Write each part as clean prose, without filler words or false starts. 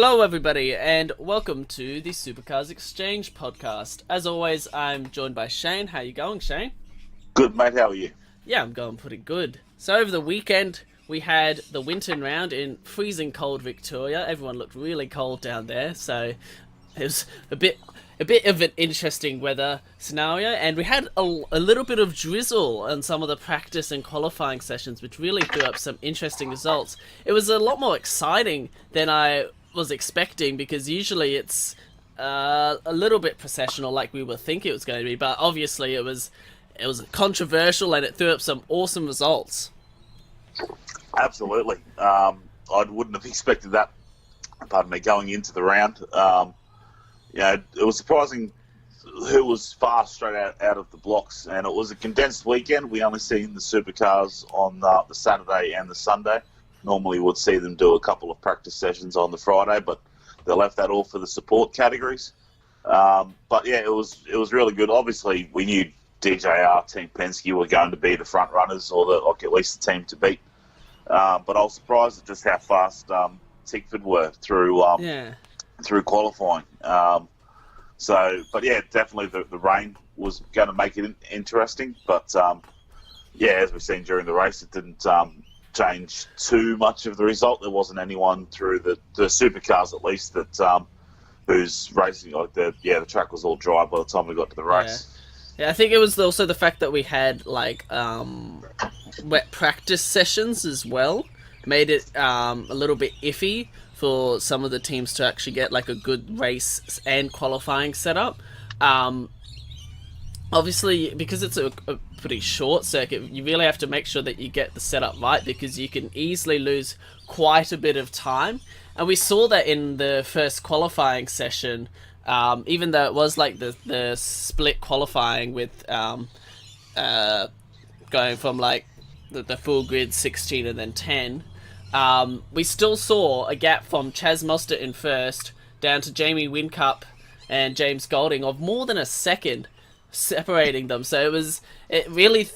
Hello, everybody, and welcome to the Supercars Exchange podcast. As always, I'm joined by Shane. How you going, Shane? Good, mate. How are you? Yeah, I'm going pretty good. So over the weekend, we had the Winton round in freezing cold Victoria. Everyone looked really cold down there, so it was a bit of an interesting weather scenario, and we had a little bit of drizzle on some of the practice and qualifying sessions, which really threw up some interesting results. It was a lot more exciting than I was expecting, because usually it's a little bit processional like we would think it was going to be, but obviously it was controversial and it threw up some awesome results. Absolutely. I wouldn't have expected that, pardon me, going into the round. It was surprising who was fast straight out of the blocks, and it was a condensed weekend. We only seen the supercars on the Saturday and the Sunday. Normally would see them do a couple of practice sessions on the Friday, but they left that all for the support categories. But yeah, it was really good. Obviously, we knew DJR, Team Penske were going to be the front runners, or at least the team to beat. But I was surprised at just how fast Tickford were through qualifying. But yeah, definitely the rain was going to make it interesting. But as we've seen during the race, it didn't change too much of the result. There wasn't anyone through the supercars, at least, that who's racing the track was all dry by the time we got to the race. Yeah, I think it was also the fact that we had wet practice sessions as well made it a little bit iffy for some of the teams to actually get like a good race and qualifying setup. Obviously, because it's a pretty short circuit, you really have to make sure that you get the setup right, because you can easily lose quite a bit of time. And we saw that in the first qualifying session, even though it was like the split qualifying with going from like the full grid 16 and then 10, we still saw a gap from Chaz Mostert in first down to Jamie Whincup and James Golding of more than a second separating them. So it really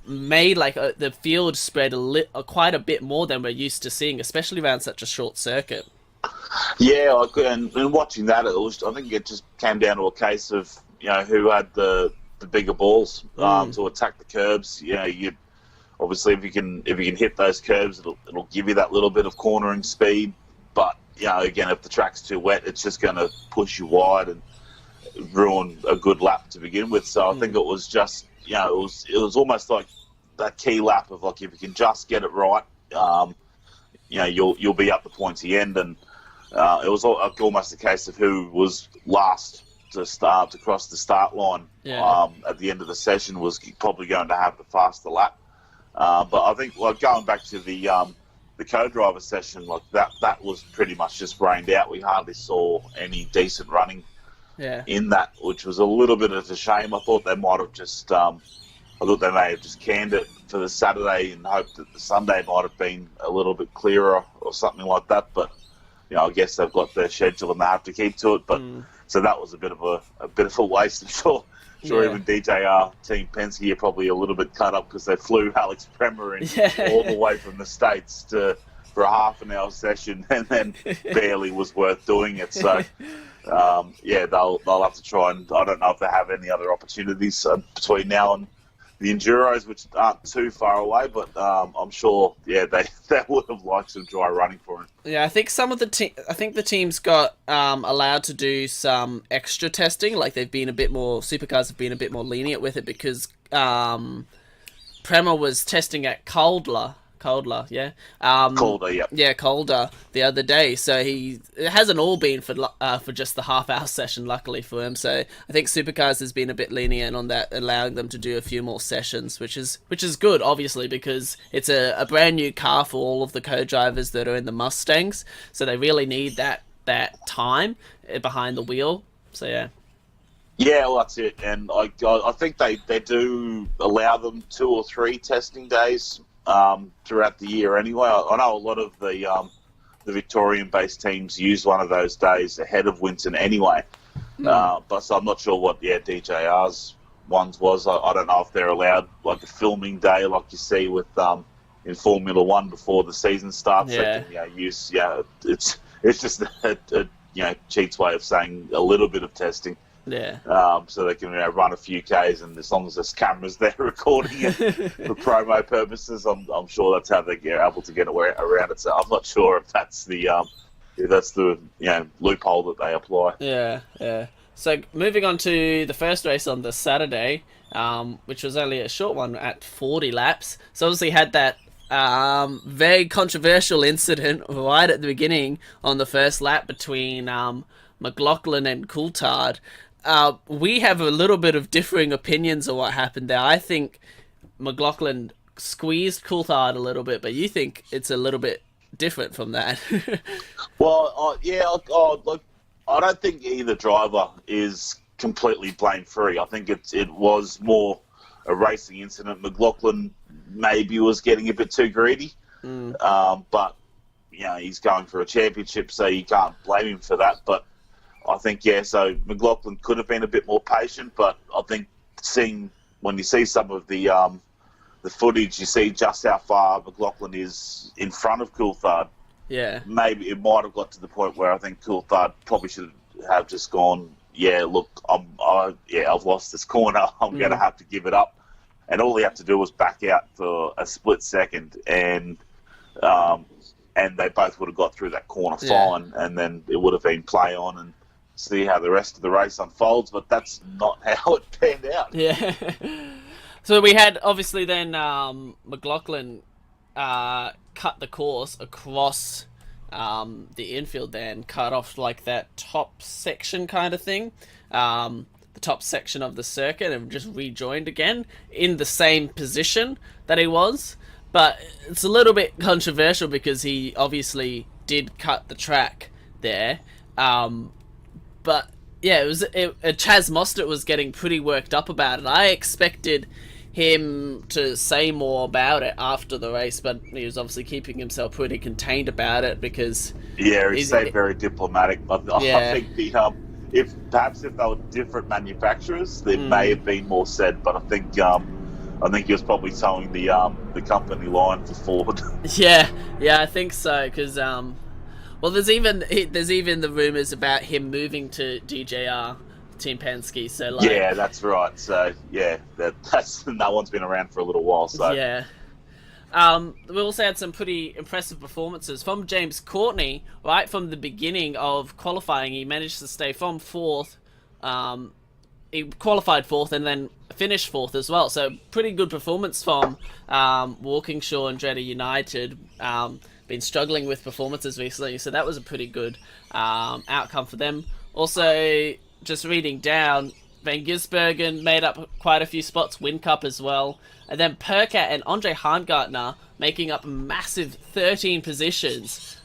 made like the field spread quite a bit more than we're used to seeing, especially around such a short circuit. Yeah, and watching that, I think it just came down to a case of who had the bigger balls to attack the curbs. You obviously if you can hit those curbs, it'll give you that little bit of cornering speed. But again, if the track's too wet, it's just going to push you wide and ruin a good lap to begin with. So I think it was just it was almost like that key lap of like, if you can just get it right, you'll be up the pointy end. And it was almost a case of who was last to cross the start line at the end of the session was probably going to have the faster lap. But I think going back to the co-driver session, like that was pretty much just rained out. We hardly saw any decent running in that, which was a little bit of a shame. I thought they might have they may have just canned it for the Saturday and hoped that the Sunday might have been a little bit clearer or something like that. But I guess they've got their schedule and they have to keep to it. But so that was a bit of a waste. I'm sure even DJR Team Penske are probably a little bit cut up because they flew Alex Premer in all the way from the States for a half an hour session, and then barely was worth doing it. So they'll have to try, and I don't know if they have any other opportunities between now and the Enduros, which aren't too far away, but I'm sure they would have liked some dry running for him. Yeah, I think the teams got allowed to do some extra testing. Like Supercars have been a bit more lenient with it, because Prema was testing at Calder, yeah. Calder, yeah. Yeah, Calder the other day. So it hasn't all been for just the half-hour session, luckily for him. So I think Supercars has been a bit lenient on that, allowing them to do a few more sessions, which is good, obviously, because it's a brand new car for all of the co-drivers that are in the Mustangs. So they really need that time behind the wheel. So yeah. Yeah, well, that's it. And I think they do allow them 2 or 3 testing days throughout the year anyway. I know a lot of the Victorian-based teams use one of those days ahead of Winton anyway. But so I'm not sure what DJR's ones was. I don't know if they're allowed like a filming day like you see with in Formula One before the season starts. Yeah. They can use It's just a cheats way of saying a little bit of testing. Yeah. So they can run a few Ks, and as long as there's cameras there recording it for promo purposes, I'm sure that's how they get able to get around it. So I'm not sure if that's the loophole that they apply. Yeah. So moving on to the first race on the Saturday, which was only a short one at 40 laps. So obviously had that very controversial incident right at the beginning on the first lap between McLaughlin and Coulthard. We have a little bit of differing opinions of what happened there. I think McLaughlin squeezed Coulthard a little bit, but you think it's a little bit different from that. Well, I don't think either driver is completely blame-free. I think it was more a racing incident. McLaughlin maybe was getting a bit too greedy, but he's going for a championship, so you can't blame him for that. But I think, so McLaughlin could have been a bit more patient, but I think when you see some of the footage, you see just how far McLaughlin is in front of Coulthard. Yeah. Maybe it might have got to the point where I think Coulthard probably should have just gone, look, I've lost this corner. I'm going to have to give it up. And all he had to do was back out for a split second, and they both would have got through that corner fine, and then it would have been play on and see how the rest of the race unfolds. But that's not how it panned out. Yeah. So we had, obviously, then McLaughlin cut the course across the infield there and cut off like that top section kind of thing, the top section of the circuit, and just rejoined again in the same position that he was. But it's a little bit controversial because he obviously did cut the track there. But yeah, Chaz Mostert was getting pretty worked up about it. I expected him to say more about it after the race, but he was obviously keeping himself pretty contained about it because he stayed very diplomatic. I think if they were different manufacturers, there may have been more said. But I think he was probably towing the company line for Ford. Yeah, I think so. Because there's even the rumors about him moving to DJR. Team Penske, so that's right. So that's no one's been around for a little while. So we also had some pretty impressive performances from James Courtney right from the beginning of qualifying. He managed to stay from fourth. He qualified fourth and then finished fourth as well. So pretty good performance from Walkinshaw and Dredder United. Been struggling with performances recently, so that was a pretty good outcome for them. Also, just reading down, Van Gisbergen made up quite a few spots, Whincup as well. And then Percat and Andre Harngartner making up massive 13 positions,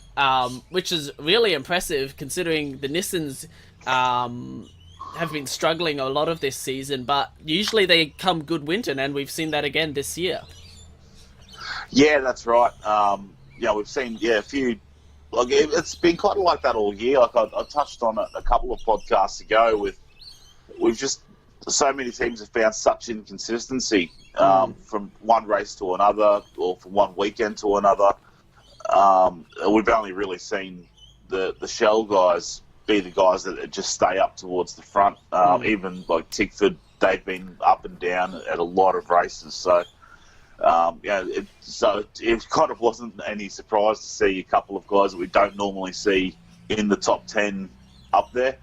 which is really impressive considering the Nissans have been struggling a lot of this season, but usually they come good Winton, and we've seen that again this year. Yeah, that's right. We've seen a few. It's been kind of like that all year. Like I touched on it a couple of podcasts ago. We've just so many teams have found such inconsistency from one race to another, or from one weekend to another. We've only really seen the Shell guys be the guys that just stay up towards the front. Even like Tickford, they've been up and down at a lot of races. So. It kind of wasn't any surprise to see a couple of guys that we don't normally see in the top 10 up there,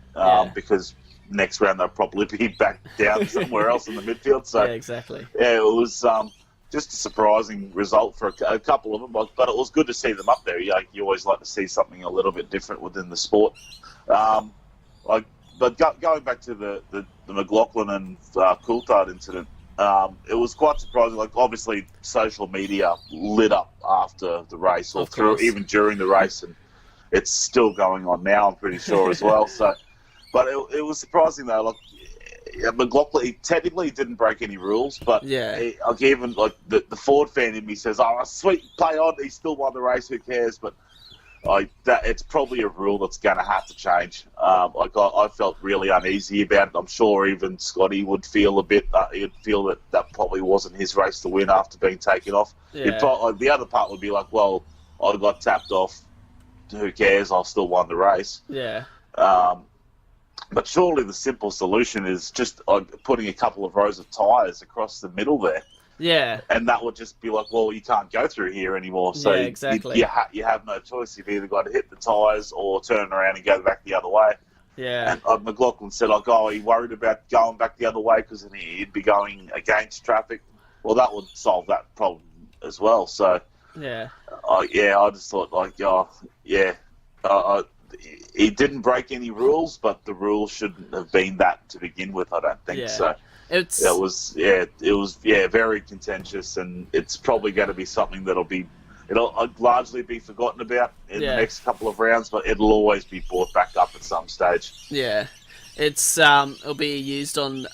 because next round they'll probably be back down somewhere else in the midfield. So yeah, exactly. Yeah, it was just a surprising result for a couple of them, but it was good to see them up there. You always like to see something a little bit different within the sport. But going back to the McLaughlin and Coulthard incident. It was quite surprising. Like, obviously, social media lit up after the race, or through even during the race, and it's still going on now, I'm pretty sure, as well. So, but it was surprising though. Like, McLaughlin, he technically didn't break any rules, but even the Ford fan in me says, "Oh, sweet, play on." He still won the race. Who cares? But it's probably a rule that's going to have to change. I felt really uneasy about it. I'm sure even Scotty would feel a bit. He'd feel that probably wasn't his race to win after being taken off. Yeah. The other part would be like, well, I got tapped off. who cares? I still won the race. Yeah. But surely the simple solution is just putting a couple of rows of tyres across the middle there. Yeah. And that would just be like, well, you can't go through here anymore. So yeah, exactly. you have no choice. You've either got to hit the tyres or turn around and go back the other way. Yeah. And McLaughlin said, like, oh, he worried about going back the other way because then he'd be going against traffic. Well, that would solve that problem as well. So, yeah, I just thought, like, he didn't break any rules, but the rules shouldn't have been that to begin with. I don't think so. It was very contentious, and it's probably going to be something it'll largely be forgotten about in the next couple of rounds, but it'll always be brought back up at some stage. Yeah, it'll be used on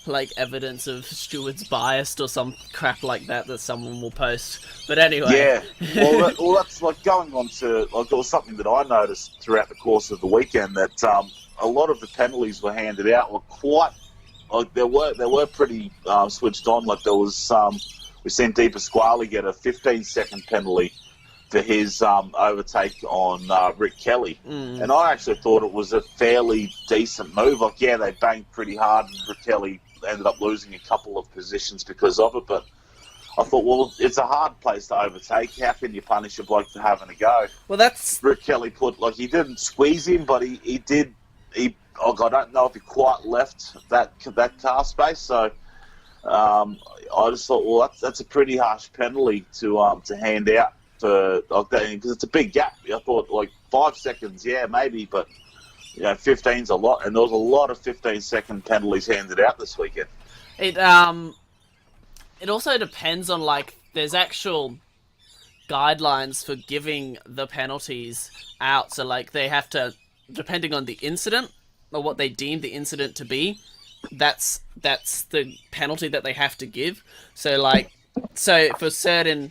like evidence of stewards biased or some crap like that someone will post. But anyway, yeah. Well, that's like going on to like, there was something that I noticed throughout the course of the weekend that a lot of the penalties were handed out were quite. Like they were pretty switched on. Like there was we've seen Di Pasquale get a 15-second penalty for his overtake on Rick Kelly, and I actually thought it was a fairly decent move. Like they banged pretty hard, and Rick Kelly ended up losing a couple of positions because of it. But I thought, well, it's a hard place to overtake. How can you punish a bloke for having a go? Well, that's Rick Kelly he didn't squeeze him, but he did. I don't know if he quite left that car space. So I just thought, well, that's a pretty harsh penalty to hand out for like that, because it's a big gap. I thought like 5 seconds, maybe, but 15's a lot, and there was a lot of 15-second penalties handed out this weekend. It also depends on like there's actual guidelines for giving the penalties out. So like they have to, depending on the incident or what they deem the incident to be, that's the penalty that they have to give. So for certain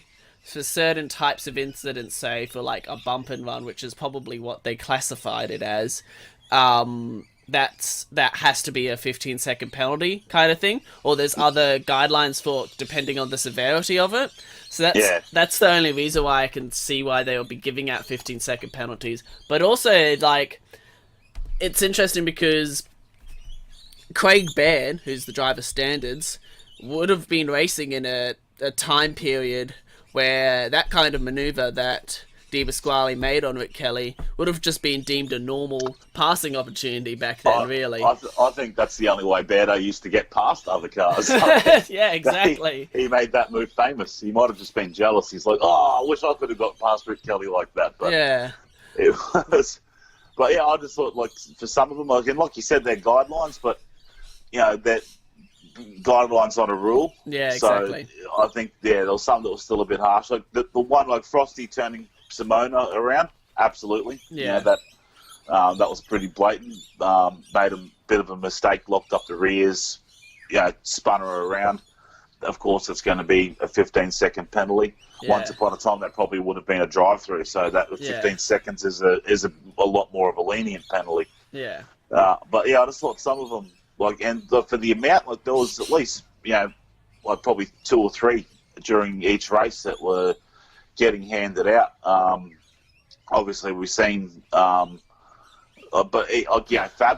types of incidents, say for like a bump and run, which is probably what they classified it as, that has to be a 15-second penalty kind of thing. Or there's other guidelines for depending on the severity of it. So that's the only reason why I can see why they will be giving out 15-second penalties. But also like it's interesting because Craig Baird, who's the driver standards, would have been racing in a time period where that kind of maneuver that Di Pasquale made on Rick Kelly would have just been deemed a normal passing opportunity back then, really. I think that's the only way Baird used to get past other cars. Yeah, exactly. He made that move famous. He might have just been jealous. He's like, I wish I could have got past Rick Kelly like that. But it was... But I just thought, like, for some of them, like you said, they're guidelines, but that guidelines on a rule. Yeah, exactly. So I think there was some that was still a bit harsh. Like the one like Frosty turning Simona around, absolutely. Yeah. That was pretty blatant. Made a bit of a mistake, locked up the rears, spun her around. Of course, it's going to be a 15-second penalty. Yeah. Once upon a time, that probably would have been a drive-through. So that 15 seconds is a lot more of a lenient penalty. Yeah. But I just thought some of them, for the amount, like there was at least probably 2 or 3 during each race that were getting handed out. Obviously, we've seen, Fab's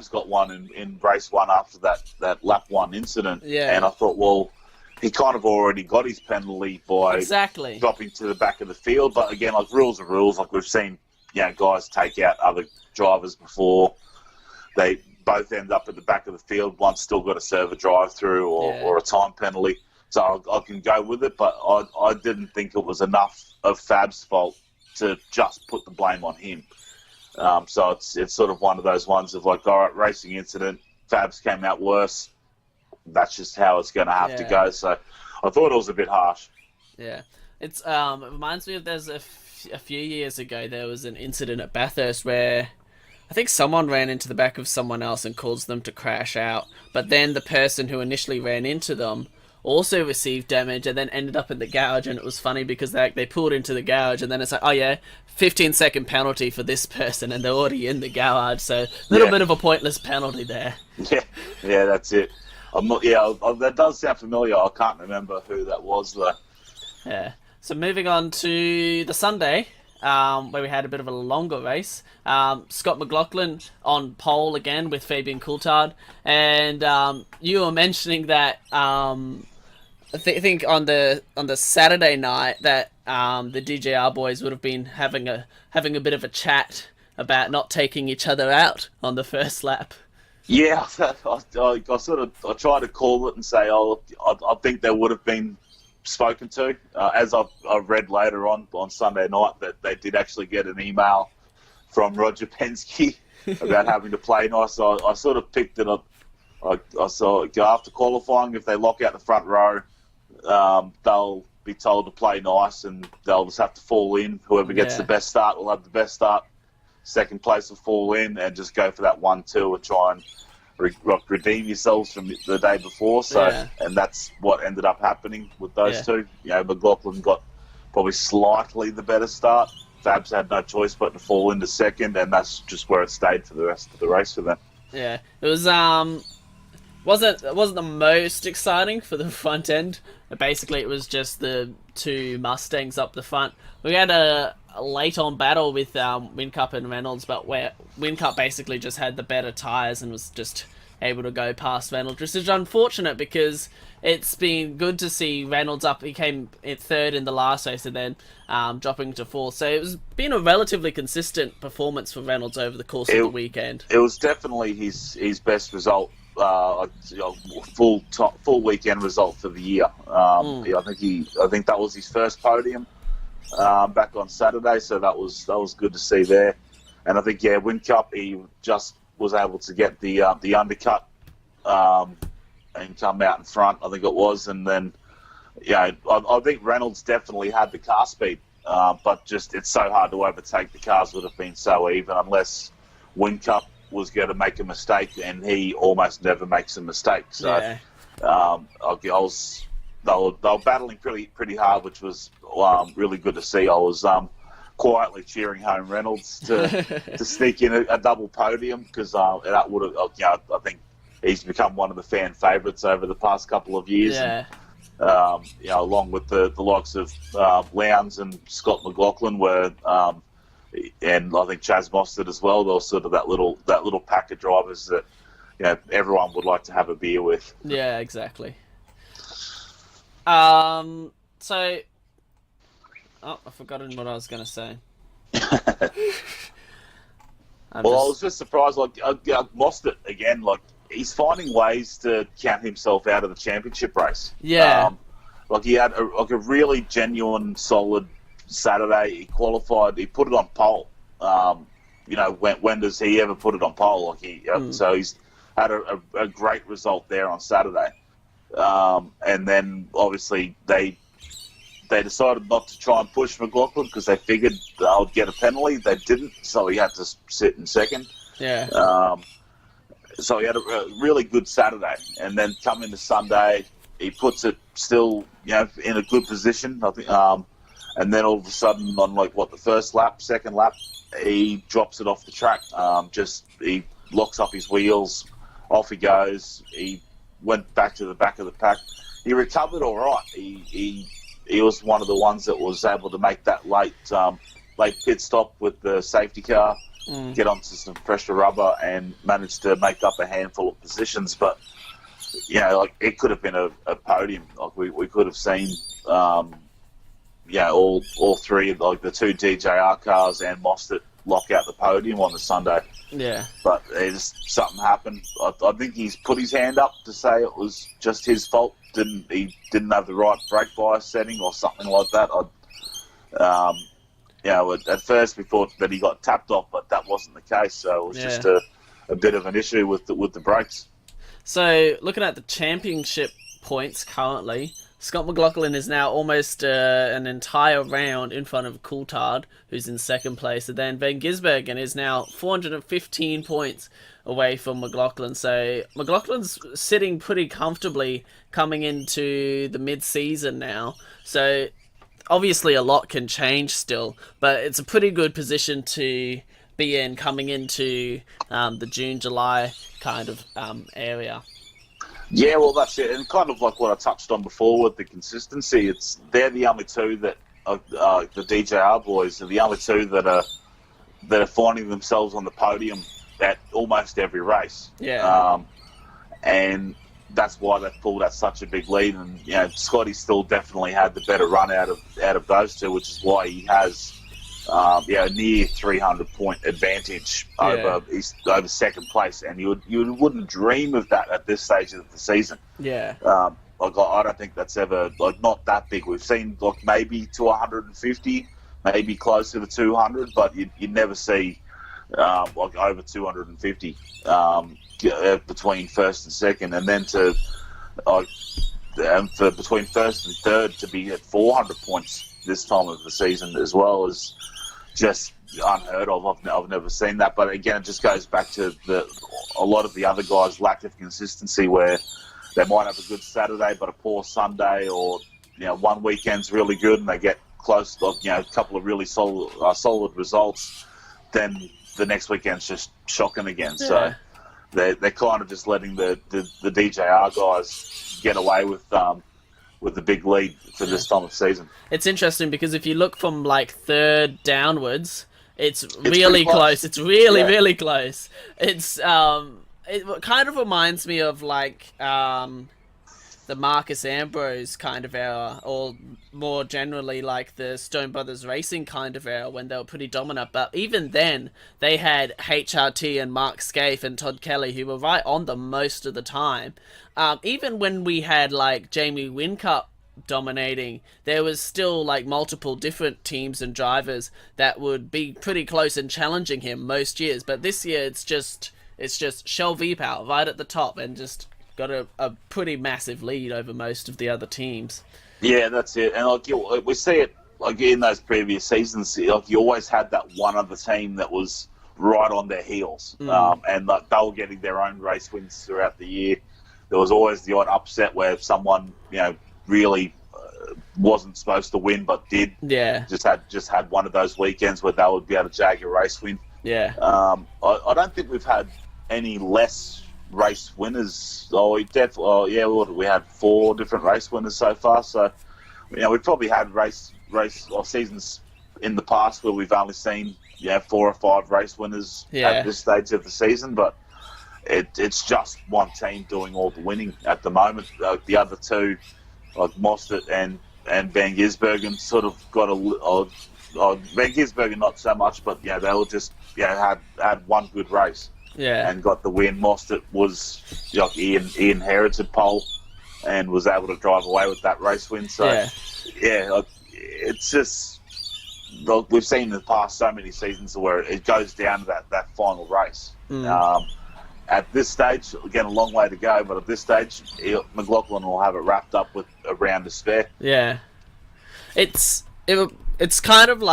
got one in race 1 after that lap 1 incident. Yeah. And I thought, well, he kind of already got his penalty by dropping to the back of the field. But again, like rules are rules. Like we've seen, guys take out other drivers before. They both end up at the back of the field. One's still got to serve a drive-through or a time penalty. So I can go with it, but I didn't think it was enough of Fab's fault to just put the blame on him. So it's sort of one of those ones of like, all right, racing incident, Fab's came out worse. That's just how it's going to have to go. So I thought it was a bit harsh. Yeah. It reminds me of there's a few years ago there was an incident at Bathurst where I think someone ran into the back of someone else and caused them to crash out. But then the person who initially ran into them also received damage and then ended up in the garage. And it was funny because they pulled into the garage and then it's like, 15-second penalty for this person, and they're already in the garage. So a little bit of a pointless penalty there. Yeah, that's it. I'm not. That does sound familiar. I can't remember who that was though. Yeah. So moving on to the Sunday, where we had a bit of a longer race. Scott McLaughlin on pole again with Fabian Coulthard, and you were mentioning that I think on the Saturday night that the DJR boys would have been having a bit of a chat about not taking each other out on the first lap. Yeah, I tried to call it and say, I think they would have been spoken to. As I've read later on Sunday night, that they did actually get an email from Roger Penske about having to play nice. So I sort of picked it up. I saw after qualifying, if they lock out the front row, they'll be told to play nice, and they'll just have to fall in. Whoever gets the best start will have the best start. Second place will fall in, and just go for that 1-2 and try and redeem yourselves from the day before. So, and that's what ended up happening with those two. You know, McLaughlin got probably slightly the better start. Fabs had no choice but to fall into second, and that's just where it stayed for the rest of the race for them. Yeah, it was wasn't the most exciting for the front end. Basically, it was just the two Mustangs up the front. We had a late on battle with Whincup and Reynolds, but where Whincup basically just had the better tyres and was just able to go past Reynolds, which is unfortunate because it's been good to see Reynolds up. He came in third in the last race and then dropping to fourth. So it was been a relatively consistent performance for Reynolds over the course of the weekend. It was definitely his best result. Full weekend result for the year. I think that was his first podium back on Saturday, so that was good to see there. And I think Whincup, he just was able to get the undercut and come out in front, I think it was. And then I think Reynolds definitely had the car speed, but just it's so hard to overtake. The cars would have been so even unless Whincup was going to make a mistake, and he almost never makes a mistake. So they were battling pretty hard, which was really good to see. I was quietly cheering home Reynolds to sneak in a double podium, because that would have, I think he's become one of the fan favourites over the past couple of years. Yeah. And, along with the likes of Lowndes and Scott McLaughlin were. And I think Chaz Mostert as well. They were sort of that little pack of drivers that everyone would like to have a beer with. Yeah, exactly. So, I've forgotten what I was going to say. I was just surprised. Mostert again. He's finding ways to count himself out of the championship race. Yeah. He had a really genuine, solid Saturday. He qualified. He put it on pole. When does he ever put it on pole? So he's had a great result there on Saturday. And then obviously they decided not to try and push McLaughlin because they figured they would get a penalty. They didn't, so he had to sit in second. Yeah. So he had a really good Saturday, and then come into Sunday, he puts it still in a good position. I think. And then all of a sudden, on the second lap, he drops it off the track. He locks up his wheels, off he goes. He went back to the back of the pack. He recovered all right. He was one of the ones that was able to make that late pit stop with the safety car, get onto some pressure rubber, and managed to make up a handful of positions. But it could have been a podium. We could have seen. All three, the two DJR cars and Mostert lock out the podium on the Sunday. Yeah. But something happened. I think he's put his hand up to say it was just his fault. He didn't have the right brake bias setting or something like that. At first we thought that he got tapped off, but that wasn't the case. So it was just a bit of an issue with the brakes. So looking at the championship points currently, Scott McLaughlin is now almost an entire round in front of Coulthard, who's in second place. And then Van Gisbergen is now 415 points away from McLaughlin. So McLaughlin's sitting pretty comfortably coming into the mid-season now. So obviously a lot can change still, but it's a pretty good position to be in coming into the June-July kind of area. Yeah, well, that's it. And kind of like what I touched on before with the consistency, they're the only two that the DJR boys are the only two that are finding themselves on the podium at almost every race. Yeah. And that's why they've pulled out such a big lead. And Scotty still definitely had the better run out of those two, which is why he has near 300-point advantage over second place. And you wouldn't dream of that at this stage of the season. Yeah. I don't think that's ever not that big. We've seen maybe to 150, maybe closer to 200, but you never see over 250 between first and second, and then for between first and third to be at 400 points this time of the season as well is just unheard of. I've never seen that. But again, it just goes back to a lot of the other guys' lack of consistency, where they might have a good Saturday but a poor Sunday, or one weekend's really good and they get close, a couple of really solid results, then the next weekend's just shocking again. Yeah. So they're kind of just letting the DJR guys get away with the big lead for this time of season. It's interesting because if you look from third downwards, it's really close. It's really close. It's it kind of reminds me of the Marcus Ambrose kind of era, or more generally the Stone Brothers Racing kind of era, when they were pretty dominant. But even then, they had HRT and Mark Scaife and Todd Kelly, who were right on them most of the time. Even when we had Jamie Whincup dominating, there was still multiple different teams and drivers that would be pretty close and challenging him most years. But this year, it's just Shell V-Power right at the top and just got a pretty massive lead over most of the other teams. Yeah, that's it. And we see it in those previous seasons. You always had that one other team that was right on their heels, and they were getting their own race wins throughout the year. There was always the odd upset where someone really wasn't supposed to win but did. Yeah, just had one of those weekends where they would be able to jag a race win. Yeah. I don't think we've had any less race winners. We had 4 different race winners so far. So, we've probably had race or seasons in the past where we've only seen 4 or 5 race winners at this stage of the season. But it's just one team doing all the winning at the moment. The other two, Mostert and Van Gisbergen, sort of got Van Gisbergen not so much, but they were just had one good race. Yeah, and got the win. Mostert was he inherited pole and was able to drive away with that race win. So it's just we've seen in the past so many seasons where it goes down to that final race. At this stage, again, a long way to go, but at this stage, McLaughlin will have it wrapped up with a round to spare. Yeah, it's kind of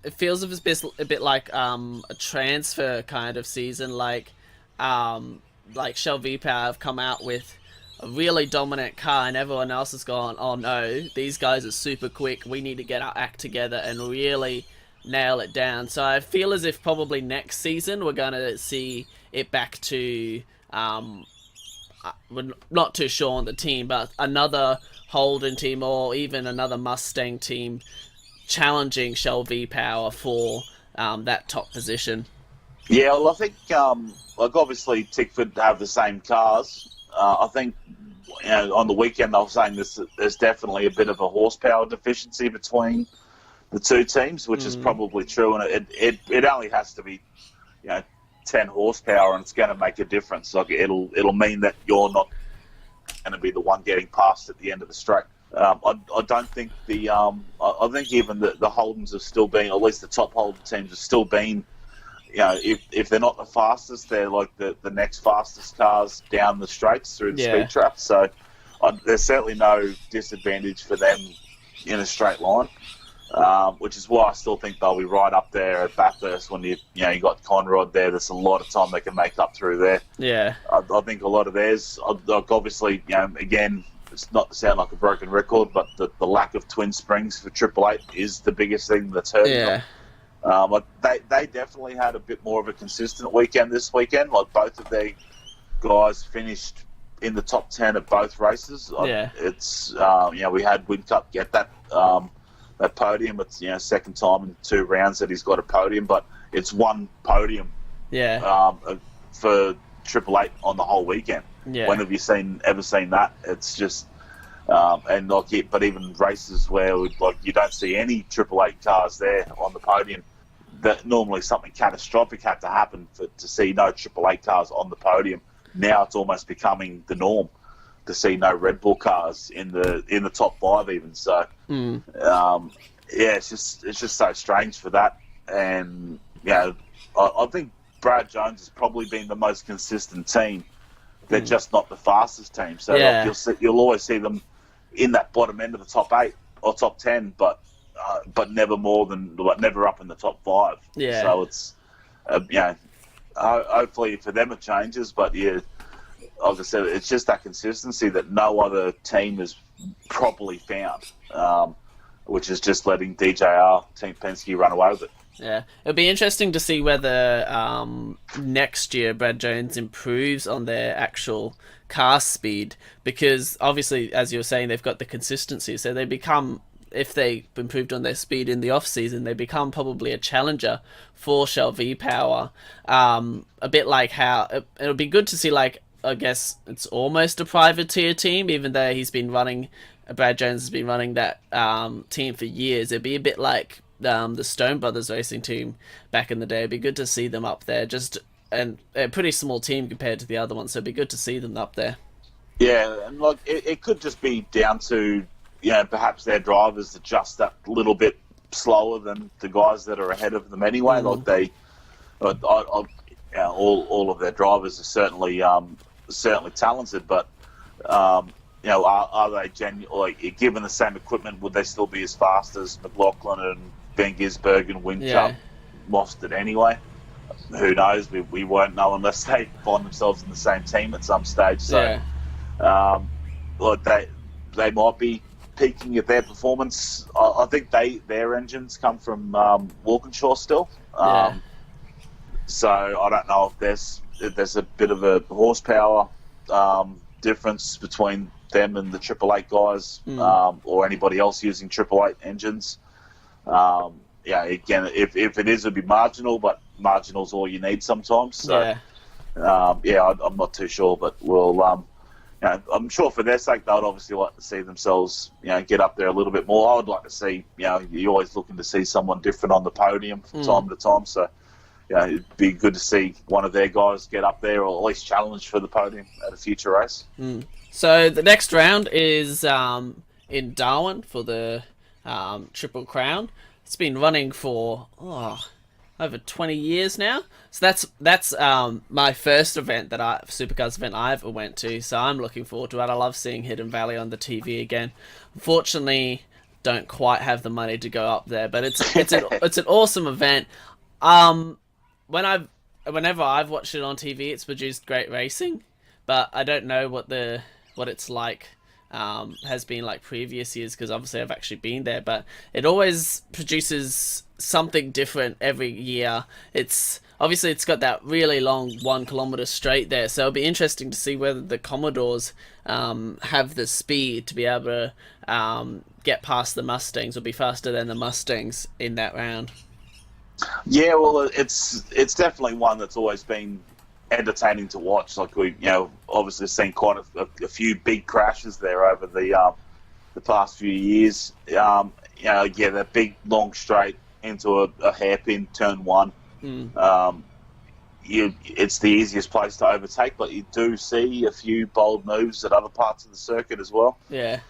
it feels a bit like a transfer kind of season, Shell V-Power have come out with a really dominant car and everyone else has gone, oh no, these guys are super quick, we need to get our act together and really nail it down. So I feel as if probably next season we're going to see it back to, we're not too sure on the team, but another Holden team or even another Mustang team challenging Shell V-Power for that top position. Yeah, well, I think obviously Tickford have the same cars. I think on the weekend I was saying there's definitely a bit of a horsepower deficiency between the two teams, which is probably true, and it only has to be 10 horsepower and it's going to make a difference. It'll mean that you're not going to be the one getting past at the end of the straight. I don't think I think even the Holdens have still been, at least the top Holden teams have still been, if they're not the fastest, they're the next fastest cars down the straights through the speed trap. So there's certainly no disadvantage for them in a straight line, which is why I still think they'll be right up there at Bathurst when you got Conrod there. There's a lot of time they can make up through there. Yeah, I think a lot of theirs, obviously, again, it's not to sound like a broken record, but the lack of twin springs for Triple Eight is the biggest thing that's hurting them. But they definitely had a bit more of a consistent weekend this weekend. Both of their guys finished in the top 10 at both races. Yeah. It's we had Winton get that podium. It's second time in 2 rounds that he's got a podium, but it's one podium. Yeah. For Triple Eight on the whole weekend. Yeah. When have you ever seen that? It's just but even races where you don't see any Triple Eight cars there on the podium. That normally something catastrophic had to happen to see no Triple Eight cars on the podium. Now it's almost becoming the norm to see no Red Bull cars in the top 5 even. So it's just so strange for that. And I think Brad Jones has probably been the most consistent team. They're just not the fastest team. So you'll always see them in that bottom end of the top 8 or top 10, but never never up in the top 5. Yeah. So it's hopefully for them it changes, but like I said, it's just that consistency that no other team has properly found, which is just letting DJR, Team Penske, run away with it. Yeah, it'll be interesting to see whether next year Brad Jones improves on their actual car speed, because obviously, as you were saying, they've got the consistency, so they become, if they improved on their speed in the off season, they become probably a challenger for Shell V-Power. A bit like how it'll be good to see, like, I guess it's almost a privateer team, even though Brad Jones has been running that team for years. It'd be a bit like the Stone Brothers racing team back in the day. It'd be good to see them up there, and a pretty small team compared to the other ones, so it'd be good to see them up there. Yeah, and it could just be down to perhaps their drivers are just that little bit slower than the guys that are ahead of them anyway. All of their drivers are certainly talented, but are they genuine? Given the same equipment, would they still be as fast as McLaughlin and Van Gisbergen and Winton lost it anyway? Who knows? We won't know unless they find themselves in the same team at some stage. So, they might be peaking at their performance. I think their engines come from Walkinshaw still. So I don't know if there's a bit of a horsepower difference between them and the Triple Eight guys, or anybody else using Triple Eight engines. Again, if it is, it'd be marginal, but marginal's all you need sometimes. So, I'm not too sure, but we'll. I'm sure for their sake, they'd obviously like to see themselves, get up there a little bit more. I would like to see, you're always looking to see someone different on the podium from time to time. So, it'd be good to see one of their guys get up there, or at least challenge for the podium at a future race. So the next round is in Darwin for the Triple Crown. It's been running for over 20 years now. So that's my first event Supercars event I ever went to. So I'm looking forward to it. I love seeing Hidden Valley on the TV again. Unfortunately, don't quite have the money to go up there, but it's an awesome event. Whenever I've watched it on TV, it's produced great racing, but I don't know what it's like has been like previous years, because obviously I've actually been there, but it always produces something different every year. It's got that really long 1 kilometer straight there, so it'll be interesting to see whether the Commodores have the speed to be able to get past the Mustangs, or be faster than the Mustangs in that round. Yeah, well, it's definitely one that's always been entertaining to watch. Like we, obviously seen quite a few big crashes there over the past few years. That big long straight into a hairpin turn 1. It's the easiest place to overtake, but you do see a few bold moves at other parts of the circuit as well. Yeah.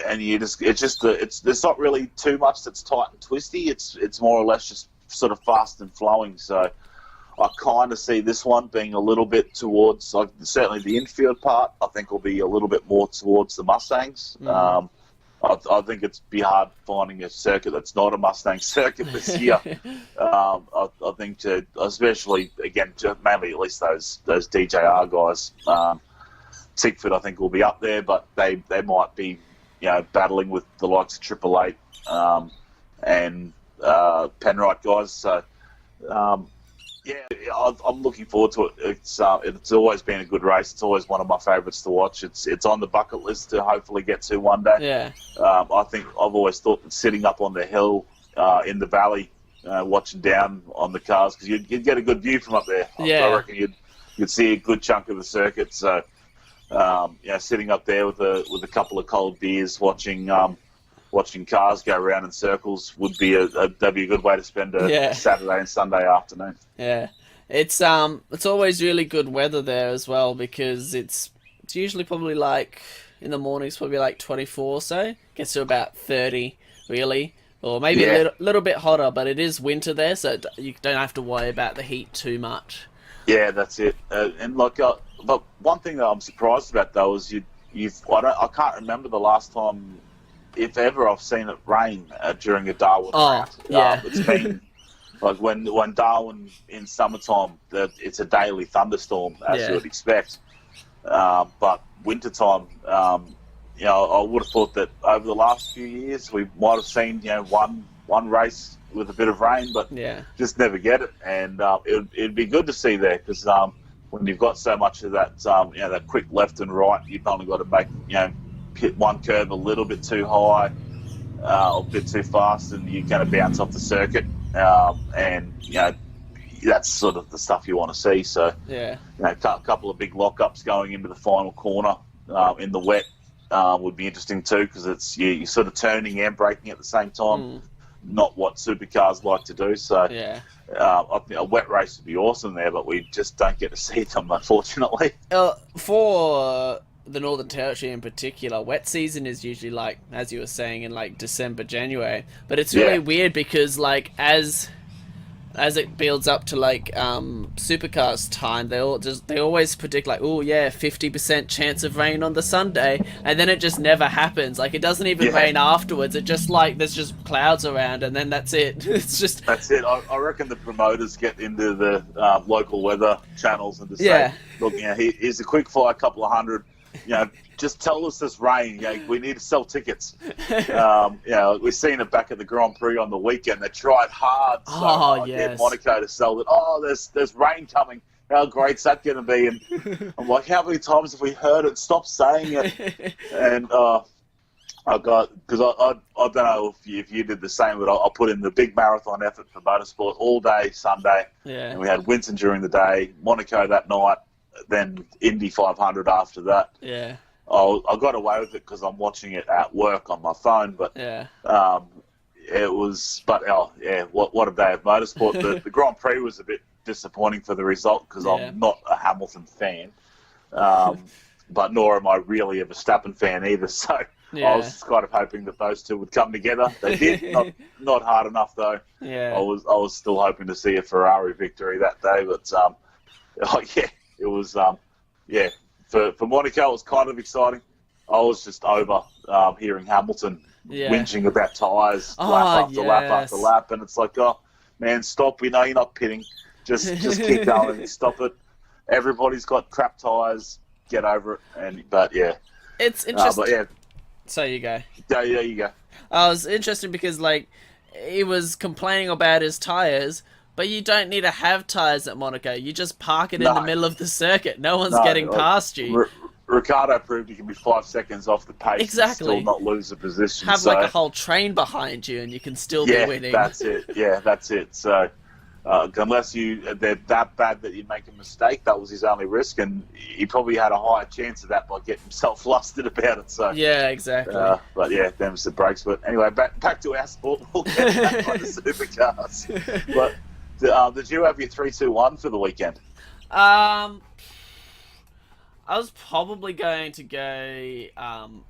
And there's not really too much that's tight and twisty. It's more or less just sort of fast and flowing. So I kind of see this one being a little bit towards, like, certainly the infield part, I think will be a little bit more towards the Mustangs. I think it's be hard finding a circuit that's not a Mustang circuit this year. I think especially, again, mainly at least those DJR guys. Tickford, I think, will be up there, but they might be battling with the likes of Triple Eight and Penrite guys. So, Yeah, I'm looking forward to it. It's always been a good race. It's always one of my favourites to watch. It's on the bucket list to hopefully get to one day. Yeah. I think I've always thought that sitting up on the hill in the valley, watching down on the cars, because you'd get a good view from up there. Yeah. I reckon you'd see a good chunk of the circuit. So, sitting up there with a couple of cold beers, watching cars go around in circles would be that'd be a good way to spend a Saturday and Sunday afternoon. Yeah, it's always really good weather there as well, because it's usually probably like in the mornings probably like 24 or so, gets to about 30 really, or maybe a little bit hotter, but it is winter there, so you don't have to worry about the heat too much. Yeah, that's it. But one thing that I'm surprised about though is I can't remember the last time, if ever, I've seen it rain during a Darwin round. Yeah. It's been like when Darwin in summertime, it's a daily thunderstorm as you would expect. But wintertime, I would have thought that over the last few years we might have seen one race with a bit of rain, but just never get it. And it'd be good to see there, because when you've got so much of that, that quick left and right, you've only got to make hit one curve a little bit too high or a bit too fast, and you're going to bounce off the circuit. And that's sort of the stuff you want to see. So a couple of big lockups going into the final corner in the wet would be interesting too, because it's you're sort of turning and braking at the same time. Not what supercars like to do. So I think a wet race would be awesome there, but we just don't get to see them, unfortunately. For the Northern Territory in particular, wet season is usually like, as you were saying, in like December, January. But it's really weird, because like as it builds up to like Supercars time, they always predict like, 50% chance of rain on the Sunday, and then it just never happens. Like, it doesn't even rain afterwards. It just like there's just clouds around, and then that's it. That's it. I reckon the promoters get into the local weather channels and just say, look, here's a quick fire, couple of hundred. Just tell us this rain. We need to sell tickets. We've seen it back at the Grand Prix on the weekend. They tried hard to get Monaco to sell it. There's rain coming. How great's that going to be? And I'm like, how many times have we heard it? Stop saying it. And because I don't know if you did the same, but I put in the big marathon effort for motorsport all day Sunday. Yeah. And we had Winton during the day, Monaco that night, then Indy 500 after that. Yeah. I got away with it because I'm watching it at work on my phone, but it was. But what a day of motorsport! The Grand Prix was a bit disappointing for the result, because I'm not a Hamilton fan, but nor am I really a Verstappen fan either. So I was kind of hoping that those two would come together. They did, not hard enough though. Yeah, I was still hoping to see a Ferrari victory that day, but it was For Monaco, it was kind of exciting. I was just over hearing Hamilton whinging about tyres lap after lap after lap, and it's like, oh man, stop! We know you're not pitting. Just keep going. Stop it. Everybody's got crap tyres. Get over it. It's interesting. So you go. Yeah, you go. It was interesting because like he was complaining about his tyres. But you don't need to have tyres at Monaco. You just park it in the middle of the circuit. No one's getting past you. Ricardo proved he can be 5 seconds off the pace and still not lose a position. Have like a whole train behind you and you can still be winning. That's it. Yeah, that's it. So unless they're that bad that you make a mistake, that was his only risk. And he probably had a higher chance of that by getting himself flustered about it. So yeah, exactly. But them was the breaks. But anyway, back to our sport. We'll get back on the supercars. But did you have your 3-2-1 for the weekend? I was probably going to go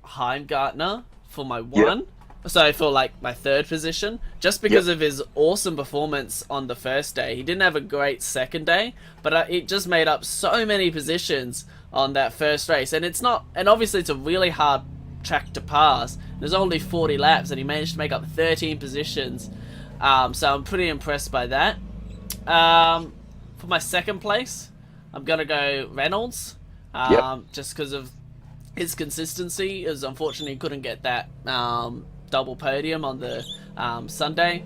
Heimgartner for my one. Yep. So for like my third position, just because of his awesome performance on the first day. He didn't have a great second day, but it just made up so many positions on that first race. And obviously it's a really hard track to pass. There's only 40 laps and he managed to make up 13 positions. So I'm pretty impressed by that. For my second place, I'm going to go Reynolds. Just because of his consistency, as unfortunately he couldn't get that double podium on the Sunday.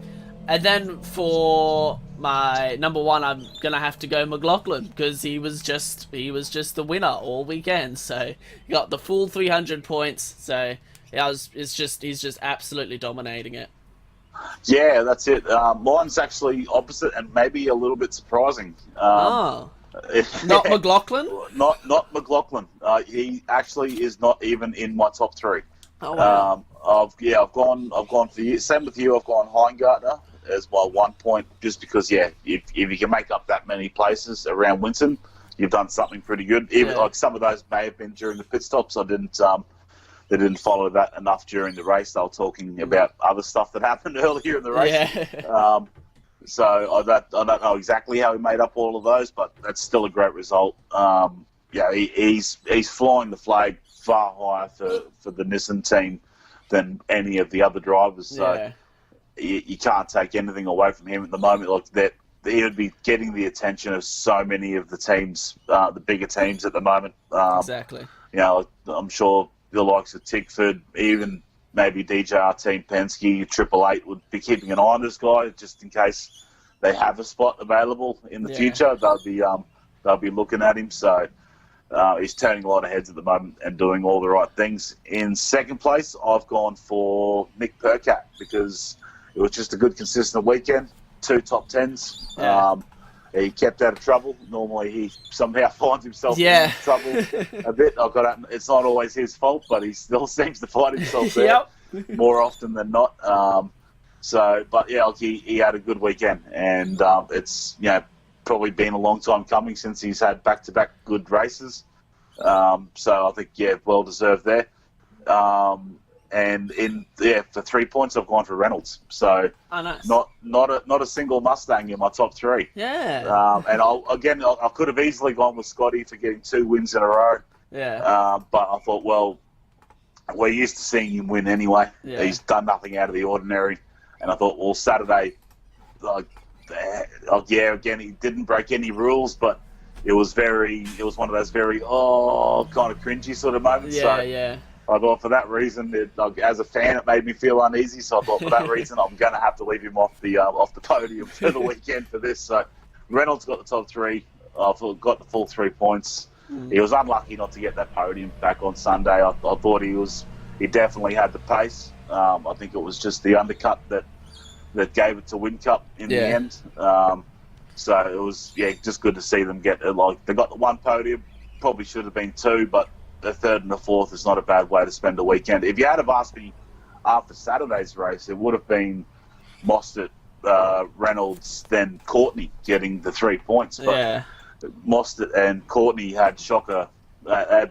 And then for my number one, I'm gonna have to go McLaughlin because he was just the winner all weekend. So he got the full 300 points. So he's just absolutely dominating it. Yeah, that's it. Mine's actually opposite and maybe a little bit surprising. Not McLaughlin? Not McLaughlin. He actually is not even in my top three. Oh wow. I've gone for you. Same with you. I've gone Heingartner as my 1 point, just because if you can make up that many places around Winton, you've done something pretty good. Even like some of those may have been during the pit stops. They didn't follow that enough during the race. They were talking about other stuff that happened earlier in the race. Yeah. So I don't know exactly how he made up all of those, but that's still a great result. He's flying the flag far higher for the Nissan team than any of the other drivers. So you can't take anything away from him at the moment. Like that, he would be getting the attention of so many of the teams, the bigger teams at the moment. Exactly. I'm sure the likes of Tickford, even maybe DJR Team Penske, 888 would be keeping an eye on this guy just in case they have a spot available in the future. They'll be looking at him. So he's turning a lot of heads at the moment and doing all the right things. In second place, I've gone for Nick Percat because it was just a good, consistent weekend. 2 top 10s. Yeah. He kept out of trouble. Normally, he somehow finds himself in trouble a bit. It's not always his fault, but he still seems to find himself there more often than not. He had a good weekend, and it's probably been a long time coming since he's had back-to-back good races. So I think well deserved there. And for 3 points, I've gone for Reynolds. So nice. Not a single Mustang in my top three. Yeah. And I could have easily gone with Scotty for getting 2 wins in a row. Yeah. But I thought, well, we're used to seeing him win anyway. Yeah. He's done nothing out of the ordinary. And I thought, well, Saturday, again, he didn't break any rules, but it was one of those very kind of cringy sort of moments. Yeah. I thought for that reason, as a fan, it made me feel uneasy. So I thought for that reason, I'm going to have to leave him off the podium for the weekend for this. So Reynolds got the top 3. Got the full 3 points. He was unlucky not to get that podium back on Sunday. I thought he definitely had the pace. I think it was just the undercut that gave it to Whincup in the end. So it was just good to see them get they got the 1 podium. Probably should have been 2, but the 3rd and the 4th is not a bad way to spend a weekend. If you had have asked me after Saturday's race, it would have been Mostert, Reynolds, then Courtney getting the 3 points. But Mostert and Courtney had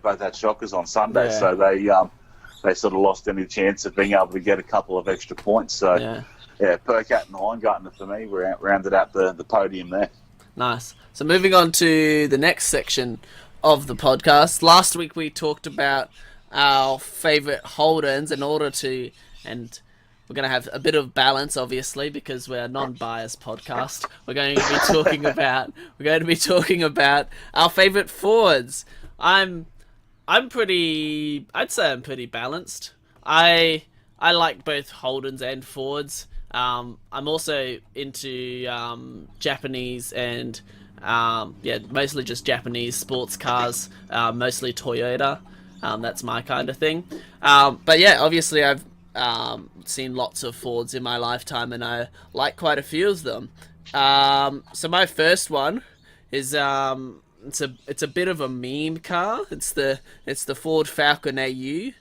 both had shockers on Sunday, so they sort of lost any chance of being able to get a couple of extra points. So Percat and Heingartner for me rounded out the podium there. Nice. So moving on to the next section of the podcast. Last week we talked about our favourite Holdens and we're going to have a bit of balance, obviously, because we're a non-biased podcast. We're going to be talking about our favourite Fords. I'd say I'm pretty balanced. I like both Holdens and Fords. I'm also into Japanese and mostly just Japanese sports cars, mostly Toyota. That's my kind of thing. Obviously I've seen lots of Fords in my lifetime, and I like quite a few of them. So my first one is it's a bit of a meme car. It's the Ford Falcon AU,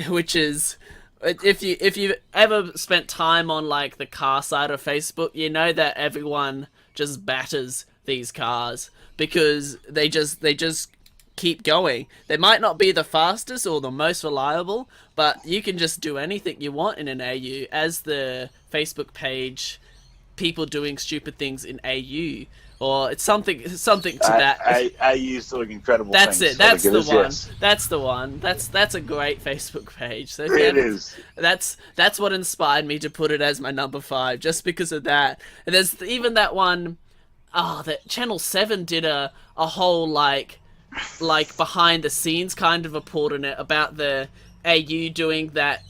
which is, if you've ever spent time on like the car side of Facebook, you know that everyone just batters these cars because they just keep going. They might not be the fastest or the most reliable, but you can just do anything you want in an AU. As the Facebook page, people doing stupid things in AU, or it's something to that. AU's doing incredible things. That's it. That's the one. Yes. That's the one. That's a great Facebook page. So it is. That's what inspired me to put it as my number 5, just because of that. And there's even that one. That Channel 7 did a whole like behind the scenes kind of report on it about the AU doing that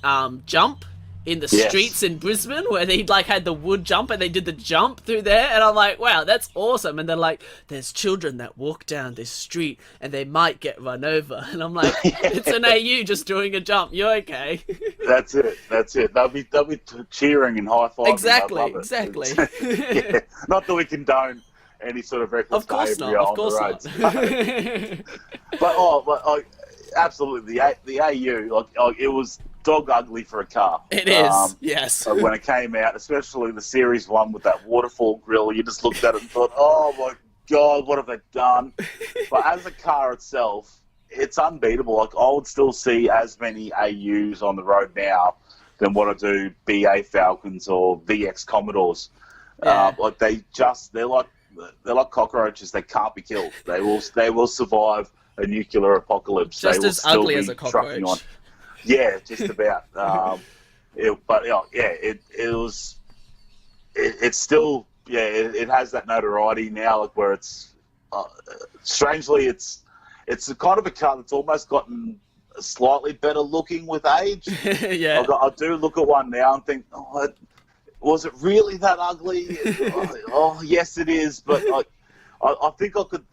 jump in the Yes. streets in Brisbane where they like had the wood jump and they did the jump through there, and I'm like, wow, that's awesome. And they're like, there's children that walk down this street and they might get run over, and I'm like, it's an AU just doing a jump. You're okay. That's it. They'll be cheering and high fiving. Exactly. Yeah. Not that we condone any sort of reckless Of course behaviour not. on Of course the roads. not. But absolutely, the AU, it was dog ugly for a car. It is. Yes. When it came out, especially the Series 1 with that waterfall grille, you just looked at it and thought, oh my God, what have they done? But as a car itself, it's unbeatable. Like, I would still see as many AUs on the road now than what I do BA Falcons or VX Commodores. Yeah. They're like cockroaches. They can't be killed. They will survive a nuclear apocalypse. Just they will as still ugly be as a trucking cockroach. Yeah, just about. It's still, it has that notoriety now, like, where it's strangely it's the kind of a car that's almost gotten slightly better looking with age. Yeah. I do look at one now and think, was it really that ugly? Yes, it is. But I think I could.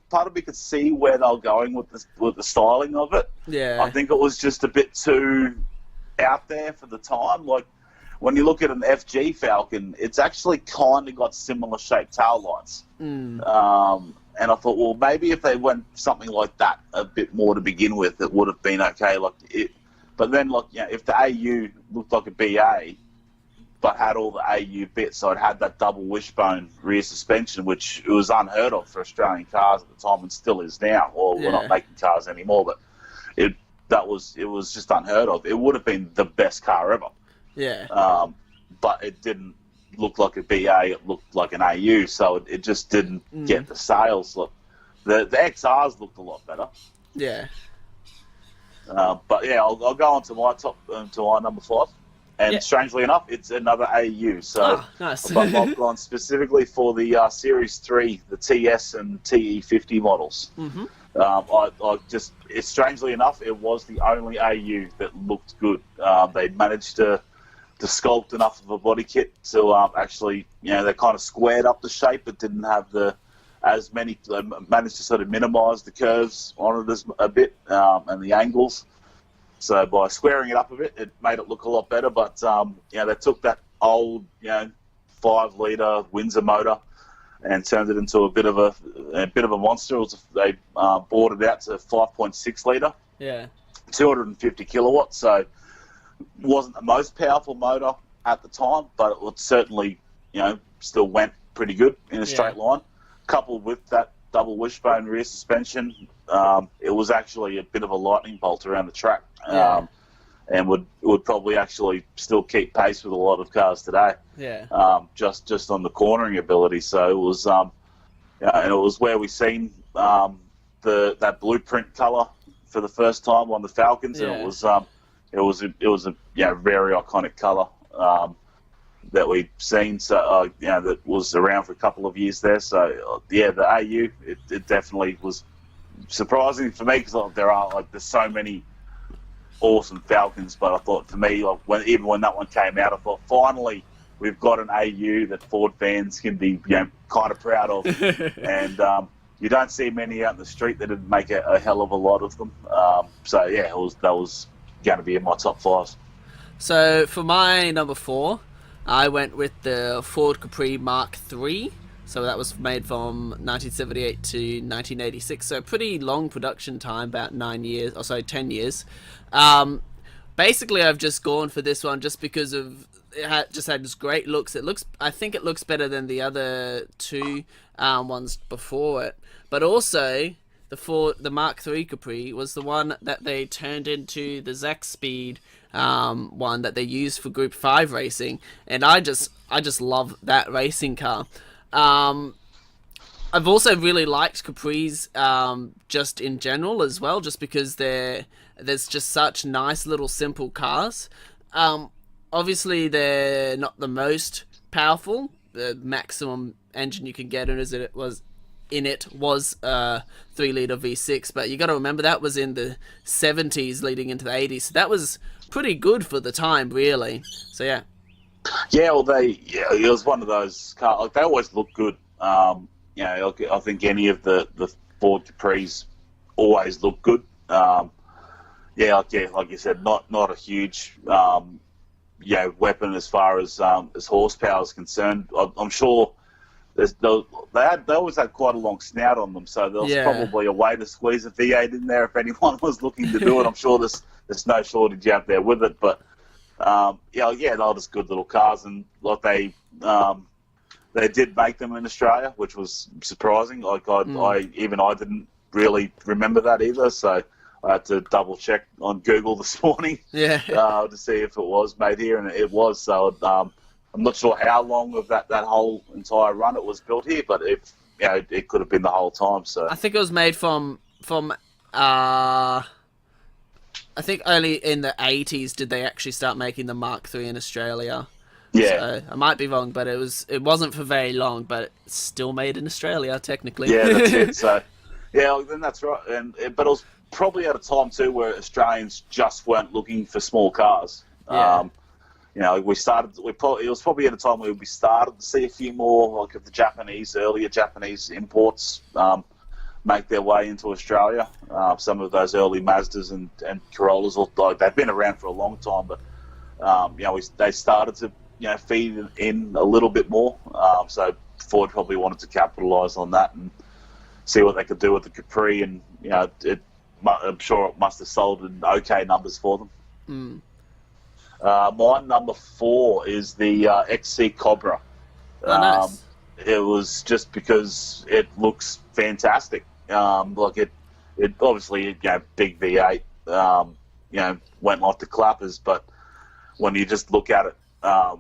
Part of me could see where they're going with the styling of it. Yeah. I think it was just a bit too out there for the time. Like, when you look at an FG Falcon, it's actually kind of got similar shaped tail lights. And I thought, well, maybe if they went something like that a bit more to begin with, it would have been okay. But then, if the AU looked like a BA, but had all the AU bits, so it had that double wishbone rear suspension, which it was unheard of for Australian cars at the time, and still is now. Or we're not making cars anymore, but it was just unheard of. It would have been the best car ever. Yeah. But it didn't look like a BA. It looked like an AU, so it just didn't get the sales. Look, the XRs looked a lot better. Yeah. But yeah, I'll go on to my number 5. And strangely enough, it's another AU. So nice. but I've gone specifically for the Series 3, the TS and TE50 models. Strangely enough, it was the only AU that looked good. They managed to sculpt enough of a body kit to actually, they kind of squared up the shape, but didn't have managed to sort of minimise the curves on it a bit and the angles. So by squaring it up a bit, it made it look a lot better. But they took that old 5-litre Windsor motor and turned it into a bit of a monster. They bought it out to 5.6 litre, 250 kilowatts. So it wasn't the most powerful motor at the time, but it would certainly still went pretty good in a straight line. Coupled with that double wishbone rear suspension, it was actually a bit of a lightning bolt around the track. And would probably actually still keep pace with a lot of cars today. Just on the cornering ability. So it was, and it was where we seen that blueprint colour for the first time on the Falcons, and it was a very iconic colour that we'd seen. So that was around for a couple of years there. So the AU, it definitely was surprising for me, because there's so many awesome Falcons, but I thought, for me, even when that one came out, I thought, finally we've got an AU that Ford fans can be kind of proud of. And you don't see many out in the street. They didn't make a hell of a lot of them. That was going to be in my top 5. So for my number 4, I went with the Ford Capri Mark III. So that was made from 1978 to 1986. So pretty long production time, about 10 years. Basically, I've just gone for this one just because of it just had this great looks. I think it looks better than the other two ones before it. But also, the Mark III Capri was the one that they turned into the Zack Speed one that they used for Group 5 racing, and I just love that racing car. I've also really liked Capris just in general as well, just because there's just such nice little simple cars. Obviously, they're not the most powerful. The maximum engine you can get in it was a 3-litre V6, but you got to remember that was in the 70s leading into the 80s. So that was pretty good for the time, really. So yeah. Yeah, well, it was one of those cars. Like, they always look good. I think any of the Ford Capris always look good. Like you said, not a huge weapon as far as horsepower is concerned. I'm sure they always had quite a long snout on them, so there was probably a way to squeeze a V8 in there if anyone was looking to do it. I'm sure there's no shortage out there with it, but they're just good little cars, and like they did make them in Australia, which was surprising. Like I didn't really remember that either, so I had to double check on Google this morning to see if it was made here, and it was. So I'm not sure how long of that whole entire run it was built here, but it could have been the whole time. So I think it was made from I think only in the 80s did they actually start making the Mark III in Australia. Yeah. So I might be wrong, but it wasn't for very long, but it's still made in Australia, technically. Yeah, that's it. So, then that's right. But it was probably at a time, too, where Australians just weren't looking for small cars. Yeah. It was probably at a time where we started to see a few more, like of the earlier Japanese imports make their way into Australia. Some of those early Mazdas and Corollas, they've been around for a long time, but they started to feed in a little bit more. So Ford probably wanted to capitalise on that and see what they could do with the Capri, and I'm sure it must have sold in okay numbers for them. My number 4 is the XC Cobra. Nice. It was just because it looks fantastic. It obviously, big V8, went like the clappers, but when you just look at it, out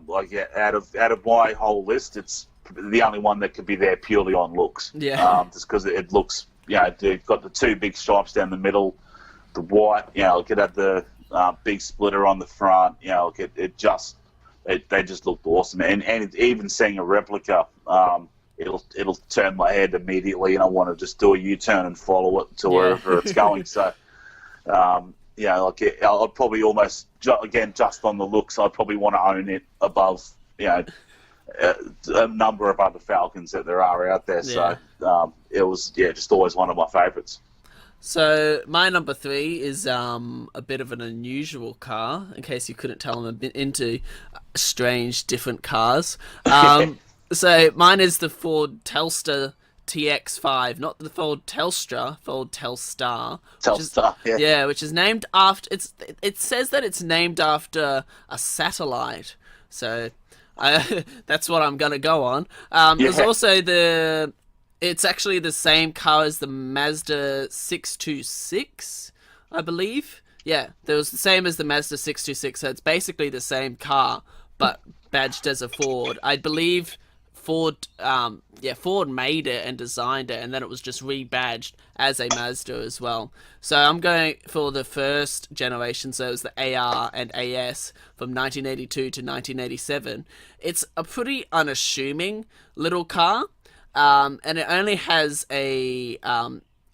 of my whole list, it's the only one that could be there purely on looks. Yeah. Just because it looks, it's got the 2 big stripes down the middle, the white, it had the big splitter on the front, they just looked awesome. And even seeing a replica, it'll turn my head immediately, and I want to just do a U-turn and follow it to wherever it's going. So, I'd probably almost, again, just on the looks, I'd probably want to own it above, a number of other Falcons that there are out there. Yeah. So, it was, just always one of my favourites. So my number 3 is a bit of an unusual car. In case you couldn't tell, I'm a bit into strange, different cars. So mine is the Ford Telstar TX5, not the Ford Telstra, Ford Telstar. Which is named after. It says that it's named after a satellite. So that's what I'm gonna go on. There's also it's actually the same car as the Mazda 626, I believe. Yeah, it was the same as the Mazda 626, so it's basically the same car, but badged as a Ford. I believe Ford made it and designed it, and then it was just rebadged as a Mazda as well. So I'm going for the first generation, so it was the AR and AS from 1982 to 1987. It's a pretty unassuming little car, and it only has a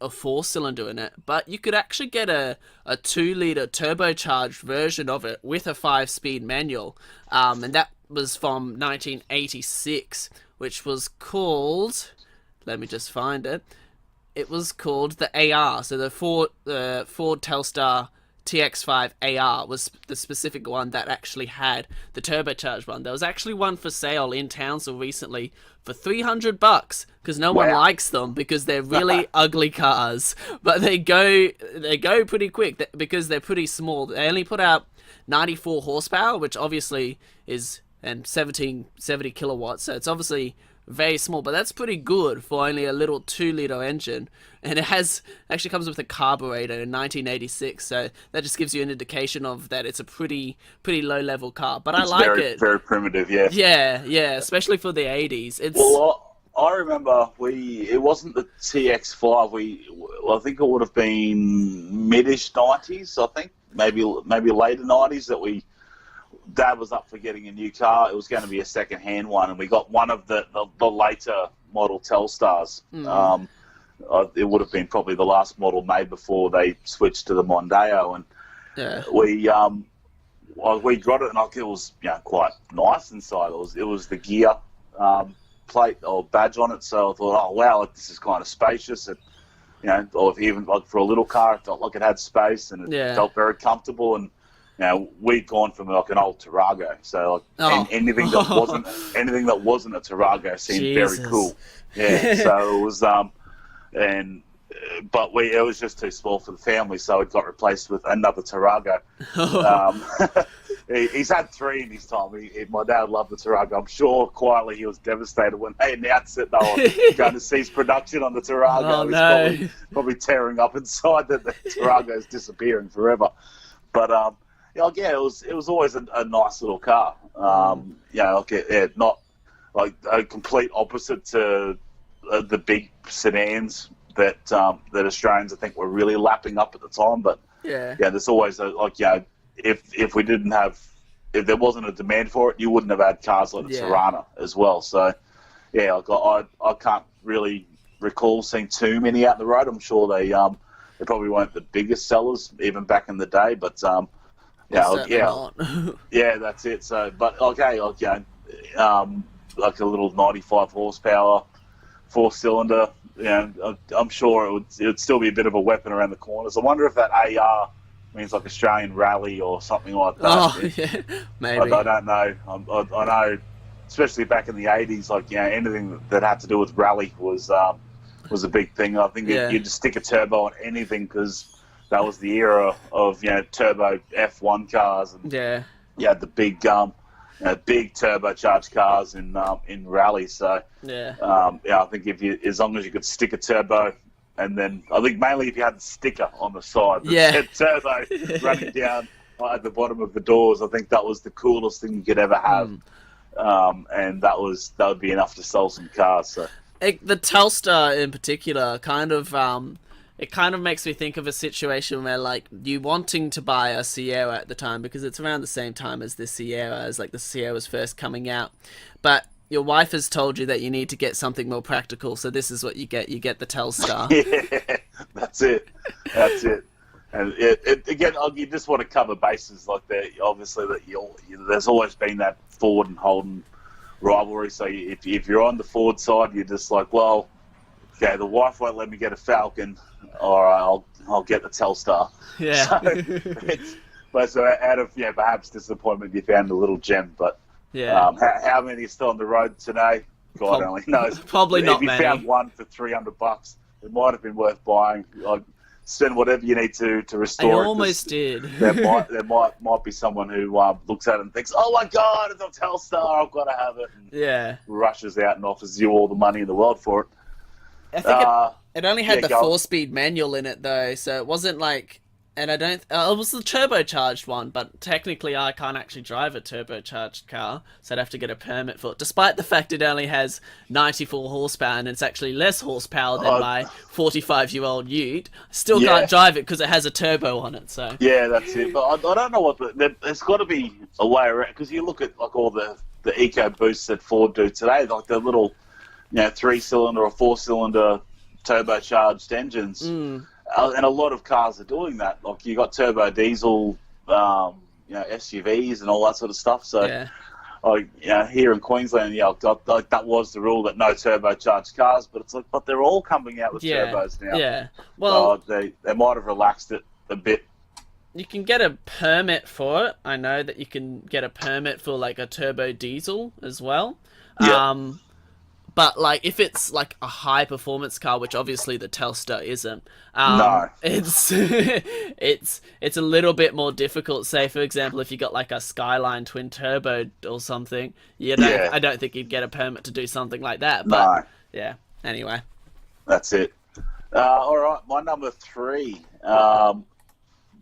4-cylinder in it, but you could actually get a 2-liter turbocharged version of it with a 5-speed manual, and that was from 1986, which was called, let me just find it, it was called the AR. So the Ford Telstar TX5 AR was the specific one that actually had the turbocharged one. There was actually one for sale in Townsville recently for $300 because no one likes them because they're really ugly cars, but they go pretty quick because they're pretty small. They only put out 94 horsepower, which obviously is, and 1770 kilowatts, so it's obviously very small, but that's pretty good for only a little 2-liter engine, and it actually comes with a carburetor in 1986, so that just gives you an indication of that it's a pretty low level car, but I like it. Very primitive. Yeah, especially for the 80s. I remember it wasn't the TX5. I think it would have been mid-ish 90s. I think maybe later 90s that Dad was up for getting a new car. It was going to be a second-hand one, and we got one of the later model Telstars. It would have been probably the last model made before they switched to the Mondeo, and we got it, and it was quite nice inside. It was the gear plate or badge on it, so I thought, oh wow, this is kind of spacious, and or even like for a little car, it felt like it had space, and it felt very comfortable. And we'd gone from like an old Tarago, so like anything that wasn't a Tarago seemed very cool. Yeah, so it was but it was just too small for the family, so it got replaced with another Tarago. He's had 3 in his time. My dad loved the Tarago. I'm sure quietly he was devastated when they announced that they were going to cease production on the Tarago. Oh, no. Probably tearing up inside that the Tarago is disappearing forever. But it was always a nice little car. Not like a complete opposite to the big sedans that Australians I think were really lapping up at the time. But there's always if there wasn't a demand for it, you wouldn't have had cars like the Tirana as well. So I can't really recall seeing too many out on the road. I'm sure they probably weren't the biggest sellers even back in the day, but yeah, that's it. So, but like a little 95 horsepower, 4-cylinder. I'm sure it would still be a bit of a weapon around the corners. I wonder if that AR means like Australian Rally or something like that. Oh, yeah, maybe. I don't know. I know, especially back in the 80s, anything that had to do with rally was a big thing. I think you'd just stick a turbo on anything because that was the era of turbo F1 cars, and the big big turbocharged cars in rally. So I think as long as you could stick a turbo, and then I think mainly if you had the sticker on the side that said turbo running down at the bottom of the doors, I think that was the coolest thing you could ever have. And that would be enough to sell some cars. So the Telstar in particular it kind of makes me think of a situation where, like, you wanting to buy a Sierra at the time because it's around the same time as the Sierra, as like the Sierra was first coming out, but your wife has told you that you need to get something more practical, so this is what you get. You get the Telstar. Yeah, that's it. And again, you just want to cover bases like that. Obviously, there's always been that Ford and Holden rivalry. So if you're on the Ford side, you're just like, well, okay, the wife won't let me get a Falcon. All right, I'll get the Telstar. Yeah. So out of perhaps disappointment, you found a little gem. But how many are still on the road today? God only knows. Probably not many. If you found one for $300, it might have been worth buying. Like, spend whatever you need to restore it. I almost did. There might be someone who looks at it and thinks, "Oh my God, it's a Telstar! I've got to have it." And rushes out and offers you all the money in the world for it. I think it only had the 4-speed manual in it though, so it wasn't like. And I don't. It was the turbocharged one, but technically I can't actually drive a turbocharged car, so I'd have to get a permit for it. Despite the fact it only has 94 horsepower and it's actually less horsepower than my 45-year-old Ute, I still can't drive it because it has a turbo on it. So yeah, that's it. But I don't know there's got to be a way around, because you look at like all the eco boosts that Ford do today, like the little 3-cylinder or 4-cylinder turbocharged engines. And a lot of cars are doing that. Like, you got turbo diesel, SUVs and all that sort of stuff. So, here in Queensland, that was the rule, that no turbocharged cars. But it's like, but they're all coming out with turbos now. Yeah. Well, they might have relaxed it a bit. You can get a permit for it. I know that you can get a permit for like a turbo diesel as well. Yeah. But like, if it's like a high performance car, which obviously the Telstar isn't, no, it's a little bit more difficult. Say, for example, if you got like a Skyline twin turbo or something, I don't think you'd get a permit to do something like that. But anyway, that's it. All right, my number 3,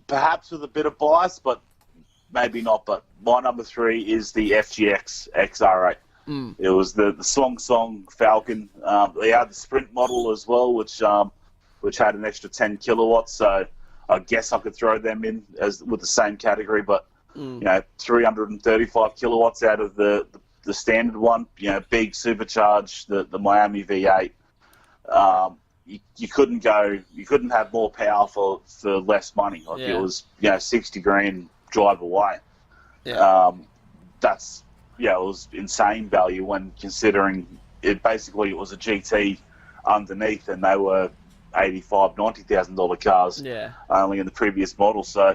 perhaps with a bit of bias, but maybe not. But my number 3 is the FGX XR8. It was the Song Falcon. They had the Sprint model as well, which had an extra 10 kilowatts. So I guess I could throw them in as with the same category. But 335 kilowatts out of the standard one. Big supercharged, the Miami V8. You couldn't have more power for less money. Like, it was 60 grand drive away. Yeah. That's it was insane value when considering it. Basically, it was a GT underneath, and they were $90,000 cars Yeah. only in the previous model. So,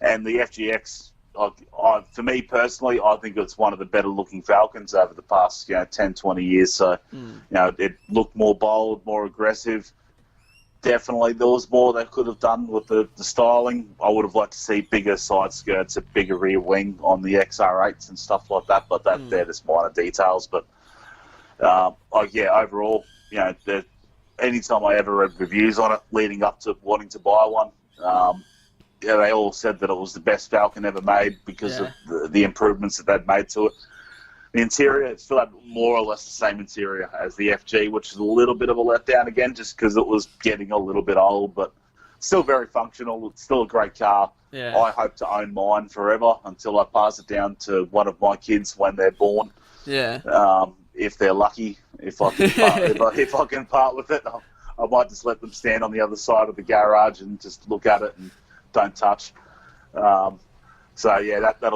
and the FGX, for me personally, I think it's one of the better looking Falcons over the past 10, 20 years. So, it looked more bold, more aggressive. Definitely, there was more they could have done with the styling. I would have liked to see bigger side skirts, a bigger rear wing on the XR8s and stuff like that. But they're just minor details. But overall, anytime I ever read reviews on it leading up to wanting to buy one, they all said that it was the best Falcon ever made because of the improvements that they'd made to it. The interior, it still had more or less the same interior as the FG, which is a little bit of a letdown again, just because it was getting a little bit old, but still very functional. It's still a great car. Yeah. I hope to own mine forever until I pass it down to one of my kids when they're born. Yeah. If they're lucky, if I can part, if I can part with it, I might just let them stand on the other side of the garage and just look at it and don't touch. That'll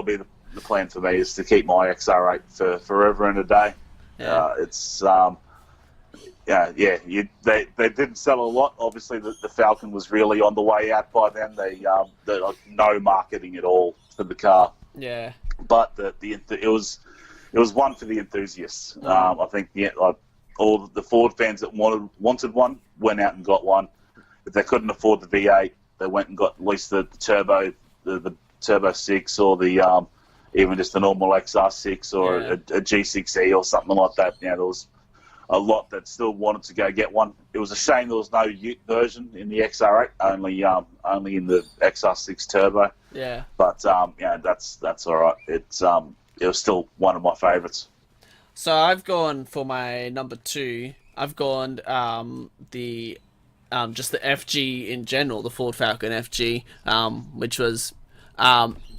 be the plan for me, is to keep my XR8 for forever and a day. Yeah. They didn't sell a lot. Obviously, the Falcon was really on the way out by then. They no marketing at all for the car. Yeah. But it was one for the enthusiasts. I think all the Ford fans that wanted one went out and got one. If they couldn't afford the V8, they went and got at least the turbo, the Turbo 6, or the even just the normal XR6 or a G6E or something like that. There was a lot that still wanted to go get one. It was a shame there was no Ute version in the XR8, only in the XR6 Turbo. Yeah. But that's all right. It was still one of my favourites. So I've gone for my number 2. I've gone just the FG in general, the Ford Falcon FG, which was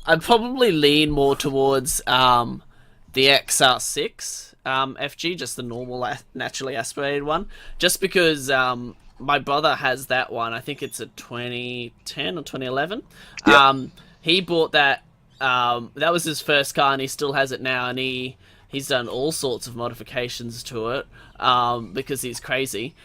I'd probably lean more towards the XR6 FG, just the normal naturally aspirated one, just because my brother has that one. I think it's a 2010 or 2011. Yep. He bought that. That was his first car, and he still has it now, and he's done all sorts of modifications to it because he's crazy.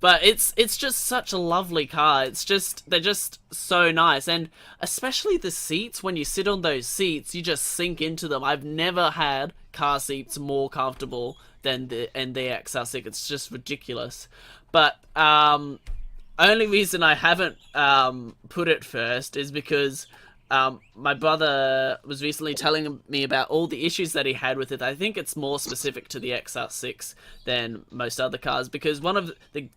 But it's just such a lovely car. They're just so nice, and especially the seats. When you sit on those seats, you just sink into them. I've never had car seats more comfortable than the XR6. It's just ridiculous. But only reason I haven't put it first is because my brother was recently telling me about all the issues that he had with it. I think it's more specific to the XR6 than most other cars, because one of the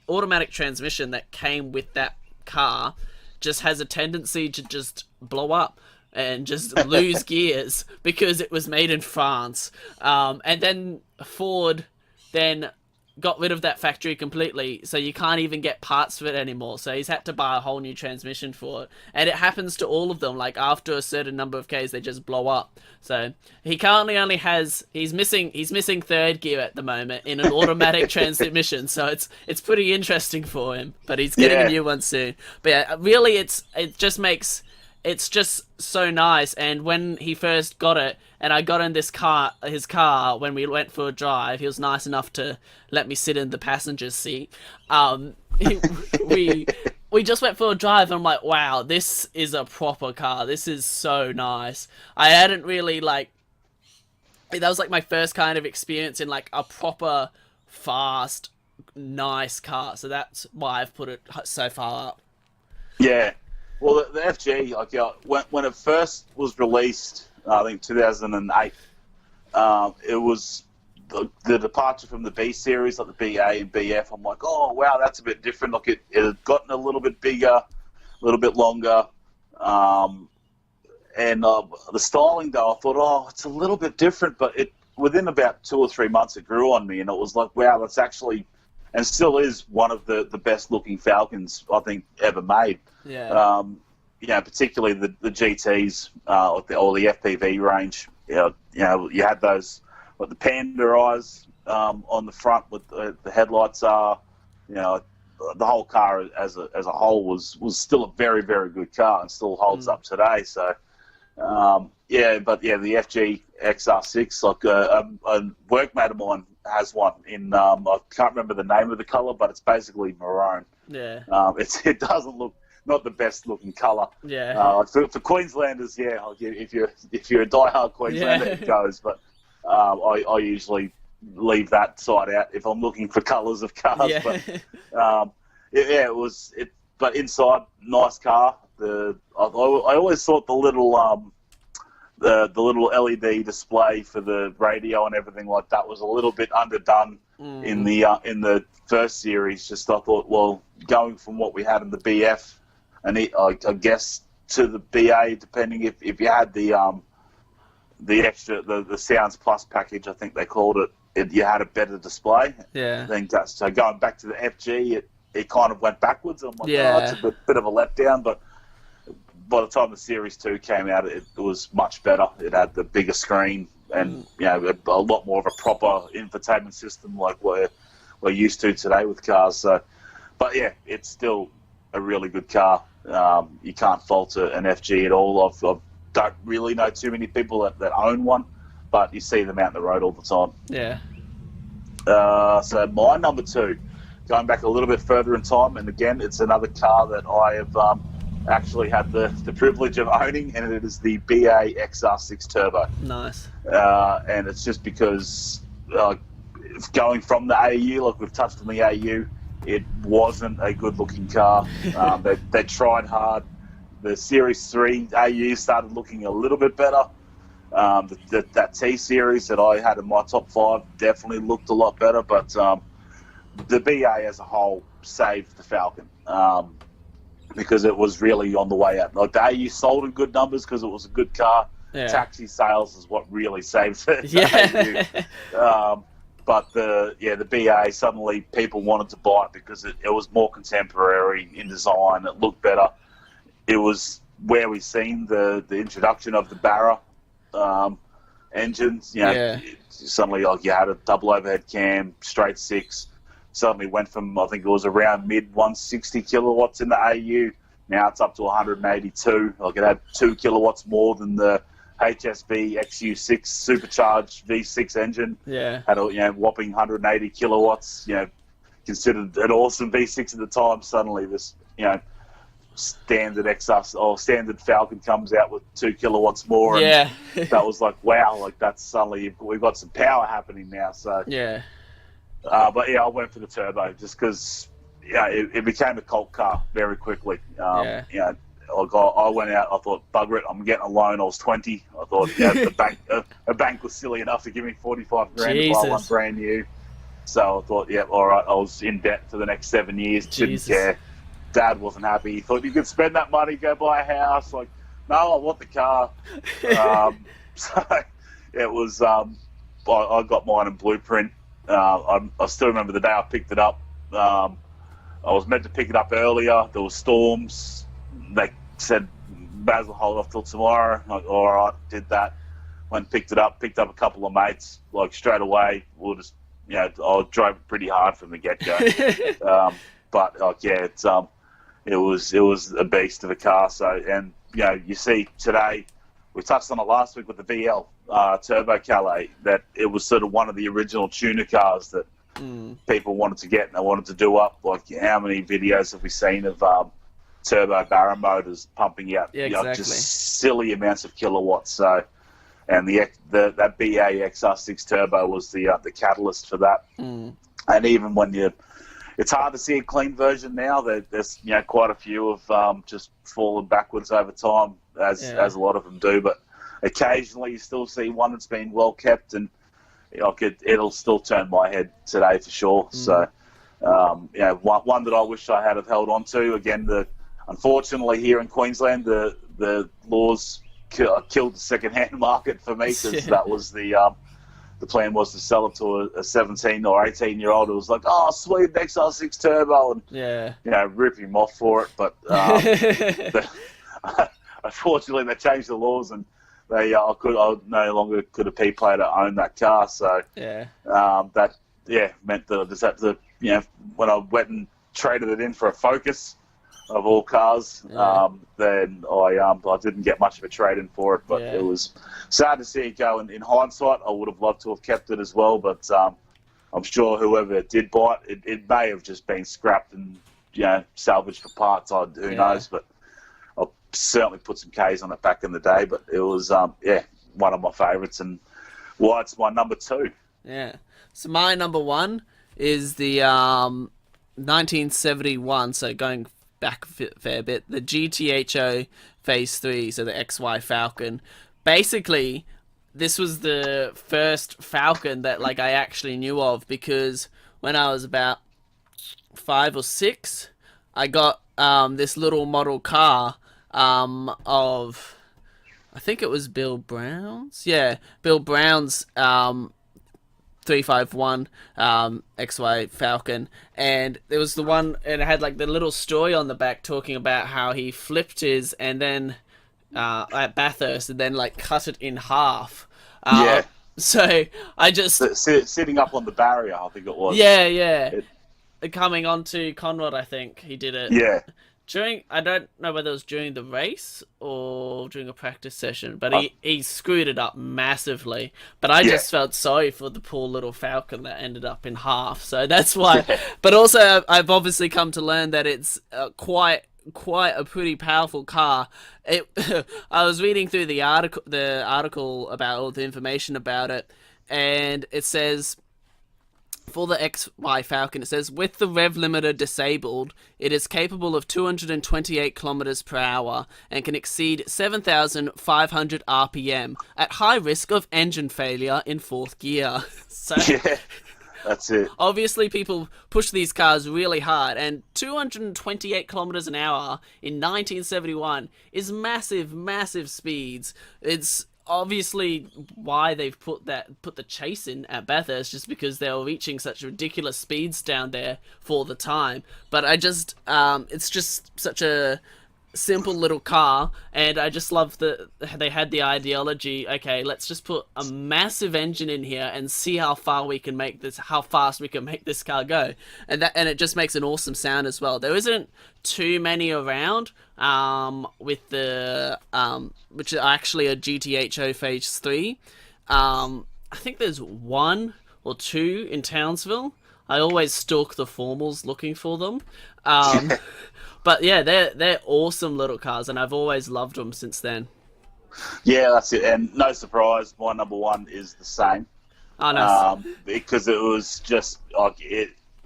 automatic transmission that came with that car just has a tendency to just blow up and just lose gears because it was made in France. And then Ford then got rid of that factory completely, so you can't even get parts for it anymore. So he's had to buy a whole new transmission for it, and it happens to all of them. Like after a certain number of Ks, they just blow up. So he currently only has he's missing third gear at the moment in an automatic transmission. So it's pretty interesting for him, but he's getting a new one soon. But yeah, really, it's just so nice. And when he first got it, and I got in his car when we went for a drive, he was nice enough to let me sit in the passenger seat. We just went for a drive, and I'm like, wow, this is a proper car. This is so nice. I hadn't really that was like my first kind of experience in like a proper, fast, nice car. So that's why I've put it so far up. Yeah. Well, the FG, when it first was released, I think 2008, it was the departure from the B series, like the BA and BF. I'm like, oh wow, that's a bit different. Like it had gotten a little bit bigger, a little bit longer, and the styling though, I thought, oh, it's a little bit different. But within about 2 or 3 months, it grew on me, and it was like, wow, that's actually, and still is, one of the best looking Falcons I think ever made. Yeah. Particularly the GTs or the FPV range. You had those, like the panda eyes on the front with the headlights are. The whole car as a whole was still a very, very good car and still holds up today. So The FG XR6, like a workmate of mine has one in, I can't remember the name of the colour, but it's basically maroon. Yeah. It doesn't look, not the best looking colour. Yeah. For Queenslanders, if you're a diehard Queenslander, it goes, but I usually leave that side out if I'm looking for colours of cars. Yeah. But inside, nice car. I always thought the little LED display for the radio and everything like that was a little bit underdone in the first series. Just I thought, well, going from what we had in the BF and I guess to the BA, depending if you had the extra the Sounds Plus package, I think they called it, you had a better display. Yeah. So going back to the FG, it kind of went backwards. I'm like, yeah. It's a bit of a letdown, but by the time the Series 2 came out, it was much better. It had the bigger screen and a lot more of a proper infotainment system like we're used to today with cars. So, but yeah, it's still a really good car. You can't fault an FG at all. I don't really know too many people that own one, but you see them out on the road all the time. Yeah. So my number 2, going back a little bit further in time, and again, it's another car that I have actually had the privilege of owning, and it is the BA XR6 Turbo. Nice. And it's just because going from the AU, like we've touched on the AU, it wasn't a good-looking car. They tried hard. The Series 3 AU started looking a little bit better. That T-Series that I had in my top 5 definitely looked a lot better, but the BA as a whole saved the Falcon. Because it was really on the way out. Like the AU sold in good numbers because it was a good car. Yeah. Taxi sales is what really saved it. Yeah. But the BA, suddenly people wanted to buy it because it was more contemporary in design. It looked better. It was where we seen the introduction of the Barra engines. Suddenly you had a double overhead cam, straight 6. Suddenly went from, I think it was around mid 160 kilowatts in the AU. Now it's up to 182. Like it had 2 kilowatts more than the HSV XU6 supercharged V6 engine. Yeah. Had a whopping 180 kilowatts. Considered an awesome V6 at the time. Suddenly this standard XR or standard Falcon comes out with 2 kilowatts more. Yeah. And that was like, wow, like that's suddenly we've got some power happening now. So yeah. But I went for the turbo just because it became a cult car very quickly. I went out. I thought, bugger it, I'm getting a loan. I was 20. I thought a bank was silly enough to give me 45 grand to buy one brand new. So I thought, all right. I was in debt for the next 7 years. Didn't care. Dad wasn't happy. He thought you could spend that money, go buy a house. Like, no, I want the car. So it was. I got mine in Blueprint. I still remember the day I picked it up. I was meant to pick it up earlier. There were storms. They said, Basil, hold off till tomorrow. Like, all right, did that. Went and picked it up. Picked up a couple of mates. Like straight away, we'll just, I drove it pretty hard from the get-go. But it was a beast of a car. So, and you see today, we touched on it last week with the VL Turbo Calais, that it was sort of one of the original tuner cars that people wanted to get and they wanted to do up. Like, how many videos have we seen of turbo Barra motors pumping out just silly amounts of kilowatts? So, and that BA XR6 Turbo was the catalyst for that. And even when it's hard to see a clean version now. There's quite a few of just fallen backwards over time, as a lot of them do. But occasionally you still see one that's been well kept, and it'll still turn my head today for sure. So one that I wish I had have held on to. Again, unfortunately here in Queensland, the laws killed the second-hand market for me, because that was the plan was to sell it to a 17 or 18-year-old who was like, oh, sweet, XR6 Turbo, and rip him off for it. But unfortunately, they changed the laws, and I no longer could a P player own that car. So that meant that I just had to, when I went and traded it in for a Focus, of all cars. Yeah. Then I didn't get much of a trade-in for it, but it was sad to see it go. In hindsight, I would have loved to have kept it as well, but I'm sure whoever did buy it may have just been scrapped and salvaged for parts. Who knows? But I certainly put some Ks on it back in the day. But it was one of my favourites, and why it's my number 2. Yeah. So my number 1 is the 1971. So going back a fair bit, the GTHO Phase 3. So the XY Falcon. Basically, this was the first Falcon that I actually knew of, because when I was about 5 or 6, I got this little model car of, I think it was Bill Brown's. Yeah, Bill Brown's 351 XY Falcon, and there was the one, and it had the little story on the back talking about how he flipped his and then at Bathurst and then cut it in half. So I just sitting up on the barrier, I think it was. Coming onto Conrad, I think he did it. Yeah. I don't know whether it was during the race or during a practice session, but he screwed it up massively. But I just felt sorry for the poor little Falcon that ended up in half. So that's why. But also, I've obviously come to learn that it's quite a pretty powerful car. I was reading through the article about all the information about it, and it says, for the XY Falcon, it says, with the rev limiter disabled, it is capable of 228 kilometers per hour and can exceed 7,500 RPM at high risk of engine failure in 4th gear. So that's it. Obviously, people push these cars really hard, and 228 kilometers an hour in 1971 is massive, massive speeds. It's obviously why they've put the chase in at Bathurst, just because they were reaching such ridiculous speeds down there for the time. But it's just such a simple little car, and I just love that they had the ideology, okay, let's just put a massive engine in here and see how fast we can make this car go. And it just makes an awesome sound as well. There isn't too many around with the which are actually a GTHO Phase 3. I think there's 1 or 2 in Townsville. I always stalk the formals looking for them. But yeah, they're awesome little cars, and I've always loved them since then. Yeah, that's it. And no surprise, my number 1 is the same. Oh, nice. Because it was just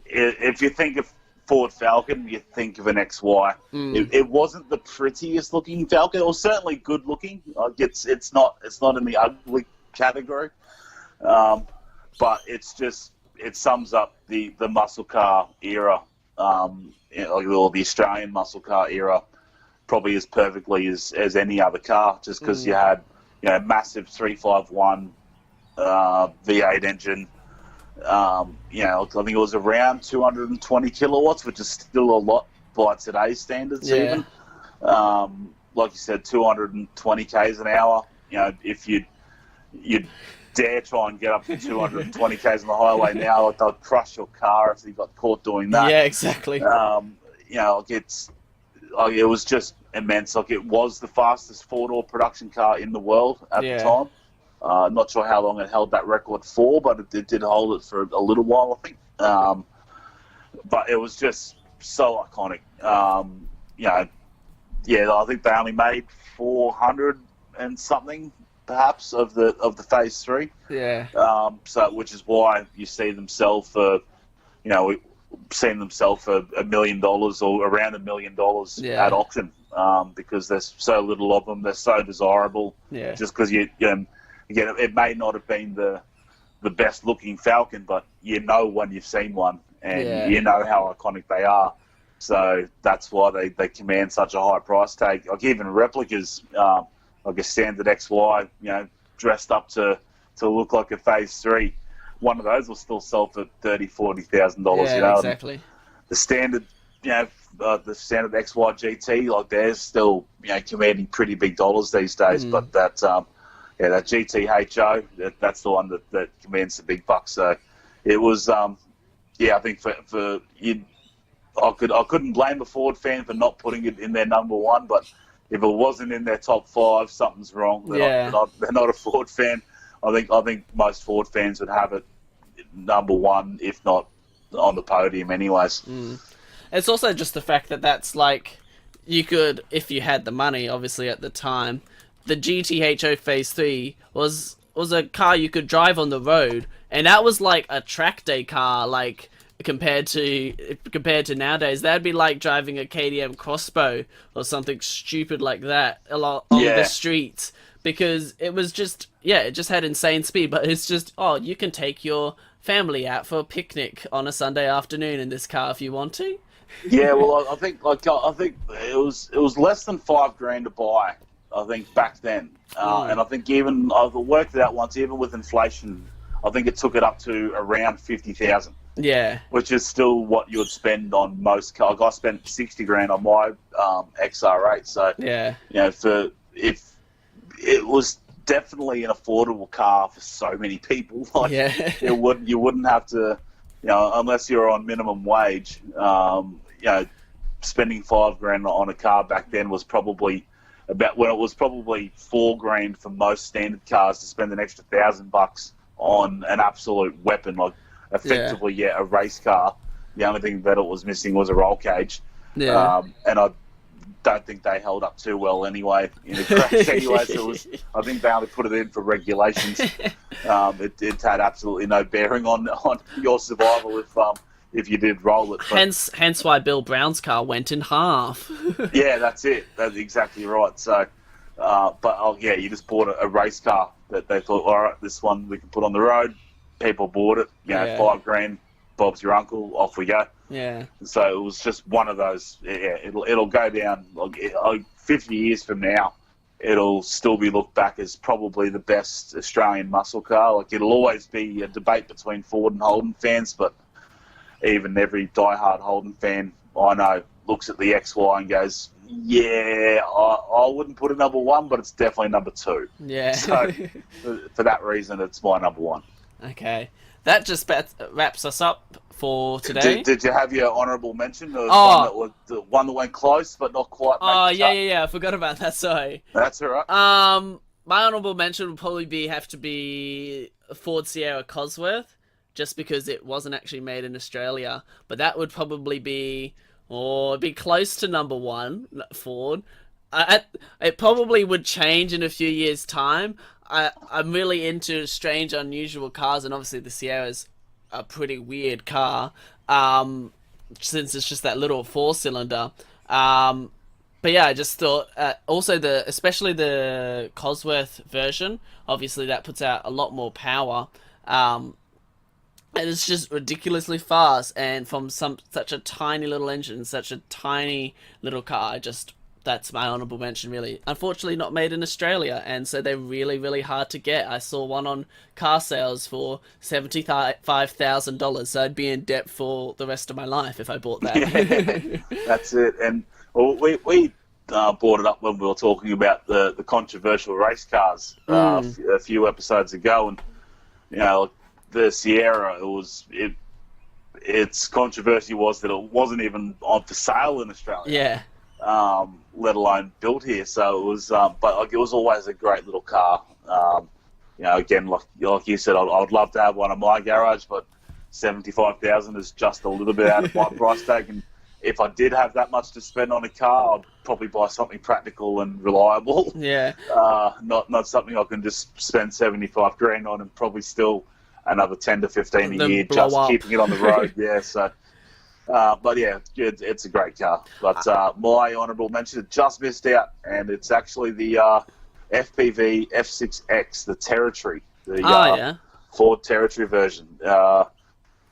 if you think of Ford Falcon, you think of an XY. It wasn't the prettiest looking Falcon. It was certainly good looking. It's not in the ugly category. But it sums up the muscle car era. Or the Australian muscle car era, probably as perfectly as any other car, just because you had massive 351 V8 engine. I think it was around 220 kilowatts, which is still a lot by today's standards. Even like you said, 220 k's an hour. If you'd dare try and get up to 220 k's on the highway now, they'll crush your car if you got caught doing that. Yeah, exactly. It was just immense. It was the fastest four-door production car in the world at the time. Not sure how long it held that record for, but it did hold it for a little while, I think. But it was just so iconic. I think they only made 400 and something, perhaps, of the Phase 3. Yeah. Which is why you see them sell for, seeing them sell for $1 million or around $1 million at auction. Because there's so little of them, they're so desirable. Yeah. Just because again, it may not have been the best looking Falcon, but when you've seen one, and you know how iconic they are. So that's why they command such a high price tag. Even replicas, like a standard XY, dressed up to look like a Phase 3. One of those will still sell for $30,000-$40,000. Yeah, exactly. The standard, the standard XY GT, they're still, commanding pretty big dollars these days. But that GTHO, that's the one that commands the big bucks. So it was, I think for I couldn't blame a Ford fan for not putting it in their number one, but if it wasn't in their top five, something's wrong. They're not a Ford fan. I think most Ford fans would have it number one, if not on the podium anyways. It's also just the fact that that's like, you could, if you had the money, obviously at the time, the GTHO Phase 3 was a car you could drive on the road, and that was like a track day car, like compared to nowadays. That'd be like driving a KTM Crossbow or something stupid like that on the streets, because it was just, it just had insane speed. But it's just, you can take your family out for a picnic on a Sunday afternoon in this car if you want to. Yeah, well, I think it was less than $5,000 to buy, I think, back then, and I think even I've worked it out once. Even with inflation, I think it took it up to around 50,000. Yeah, which is still what you would spend on most cars. I spent $60,000 on my XR8. So if it was definitely an affordable car for so many people. Like, you wouldn't have to, unless you're on minimum wage. Spending $5,000 on a car back then was probably about when it was probably $4,000 for most standard cars to spend an extra $1,000 on an absolute weapon, like effectively a race car. The only thing that it was missing was a roll cage. And I don't think they held up too well anyway in the crash anyway. So I think they only put it in for regulations. It had absolutely no bearing on your survival if you did roll it. But, hence why Bill Brown's car went in half. Yeah, that's it. That's exactly right. So, you just bought a race car that they thought, all right, this one we can put on the road. People bought it. $5,000. Bob's your uncle. Off we go. Yeah. So it was just one of those. Yeah, it'll go down. 50 years from now, it'll still be looked back as probably the best Australian muscle car. Like, it'll always be a debate between Ford and Holden fans, but even every diehard Holden fan I know looks at the XY and goes, I wouldn't put it number one, but it's definitely number two. Yeah. So for that reason, it's my number one. Okay. That just wraps us up for today. Did you have your honourable mention? There was one that went close, but not quite. I forgot about that. Sorry. That's all right. My honourable mention would probably have to be Ford Sierra Cosworth, just because it wasn't actually made in Australia. But that would probably be, it'd be close to number one, Ford. It probably would change in a few years' time. I'm really into strange, unusual cars, and obviously the Sierra's a pretty weird car, since it's just that little 4-cylinder. But yeah, I just thought, also especially the Cosworth version, obviously that puts out a lot more power, and it's just ridiculously fast, and from such a tiny little engine, such a tiny little car, that's my honourable mention, really. Unfortunately not made in Australia, and so they're really, really hard to get. I saw one on car sales for $75,000, so I'd be in debt for the rest of my life if I bought that. Yeah, that's it. And we brought it up when we were talking about the controversial race cars a few episodes ago, and the Sierra, its controversy was that it wasn't even on for sale in Australia. Yeah. Let alone built here. So it was, but it was always a great little car. Again, like you said, I'd love to have one in my garage, but $75,000 is just a little bit out of my price tag. And if I did have that much to spend on a car, I'd probably buy something practical and reliable. Yeah. Not something I can just spend $75,000 on and probably still another 10 to 15 a year just keeping it on the road. Yeah. So. But yeah, it's a great car. But my honourable mention, it just missed out, and it's actually the FPV F6X, the Territory, the Ford Territory version.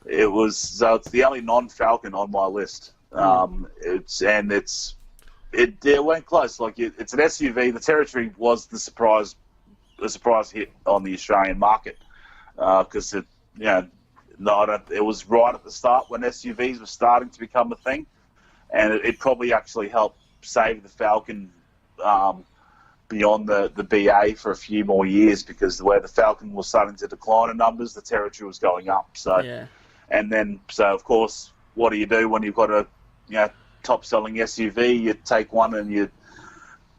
It's the only non-Falcon on my list. It went close. Like it's an SUV. The Territory was the surprise hit on the Australian market because it was right at the start when SUVs were starting to become a thing, and it probably actually helped save the Falcon beyond the BA for a few more years, because where the Falcon was starting to decline in numbers, the Territory was going up. So, and then of course, what do you do when you've got a top selling SUV, you take one and you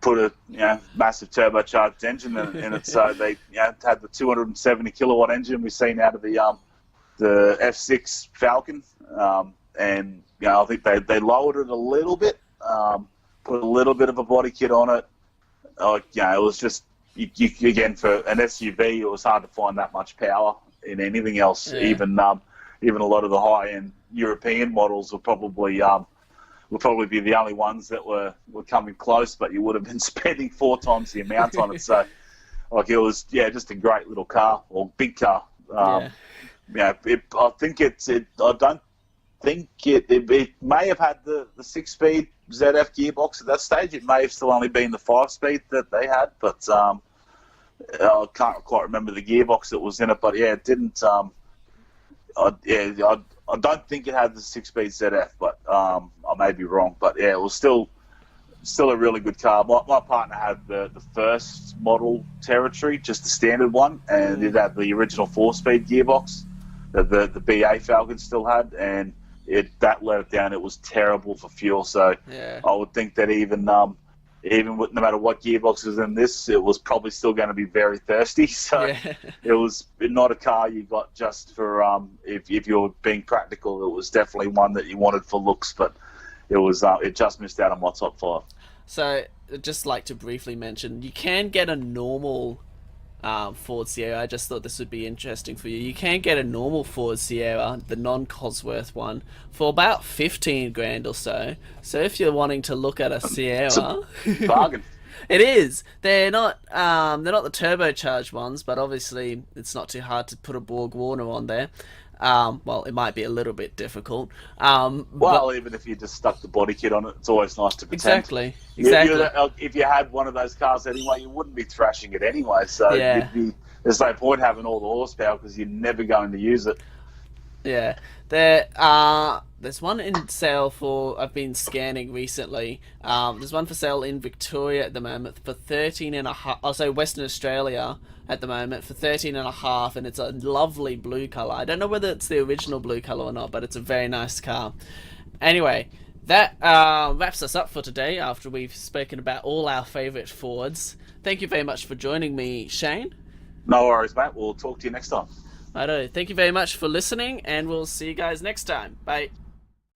put a massive turbocharged engine in it. So they had the 270 kilowatt engine we've seen out of the F6 Falcon, and I think they lowered it a little bit, put a little bit of a body kit on it. It was just again, for an SUV, it was hard to find that much power in anything else. Yeah. Even a lot of the high end European models were probably be the only ones that were coming close, but you would have been spending 4 times the amount on it. So, it was just a great little car, or big car. I think I don't think it may have had the 6-speed ZF gearbox at that stage. It may have still only been the 5-speed that they had, but I can't quite remember the gearbox that was in it. But it didn't. I don't think it had the 6-speed ZF, but I may be wrong. But it was still a really good car. My partner had the first model Territory, just the standard one, and it had the original 4-speed gearbox that the BA Falcon still had, and that let it down. It was terrible for fuel. So I would think that even with, no matter what gearbox was in this, it was probably still going to be very thirsty. So it was not a car you got just for if you're being practical. It was definitely one that you wanted for looks, but it just missed out on my top 5. So I'd just like to briefly mention, you can get a normal Ford Sierra. I just thought this would be interesting for you. You can get a normal Ford Sierra, the non-Cosworth one, for about 15 grand or so. So if you're wanting to look at a Sierra, it's a bargain. It is. They're not the turbocharged ones, but obviously it's not too hard to put a Borg Warner on there. Well, it might be a little bit difficult. Even if you just stuck the body kit on it, it's always nice to pretend. Exactly. If you had one of those cars anyway, you wouldn't be thrashing it anyway. So there's no point having all the horsepower because you're never going to use it. Yeah. There's one in sale for, I've been scanning recently. There's one for sale in Victoria at the moment for 13.5. Also Western Australia at the moment for 13.5, and it's a lovely blue colour. I don't know whether it's the original blue colour or not, but it's a very nice car. Anyway, that wraps us up for today after we've spoken about all our favourite Fords. Thank you very much for joining me, Shane. No worries, mate. We'll talk to you next time. Righto. Thank you very much for listening, and we'll see you guys next time. Bye.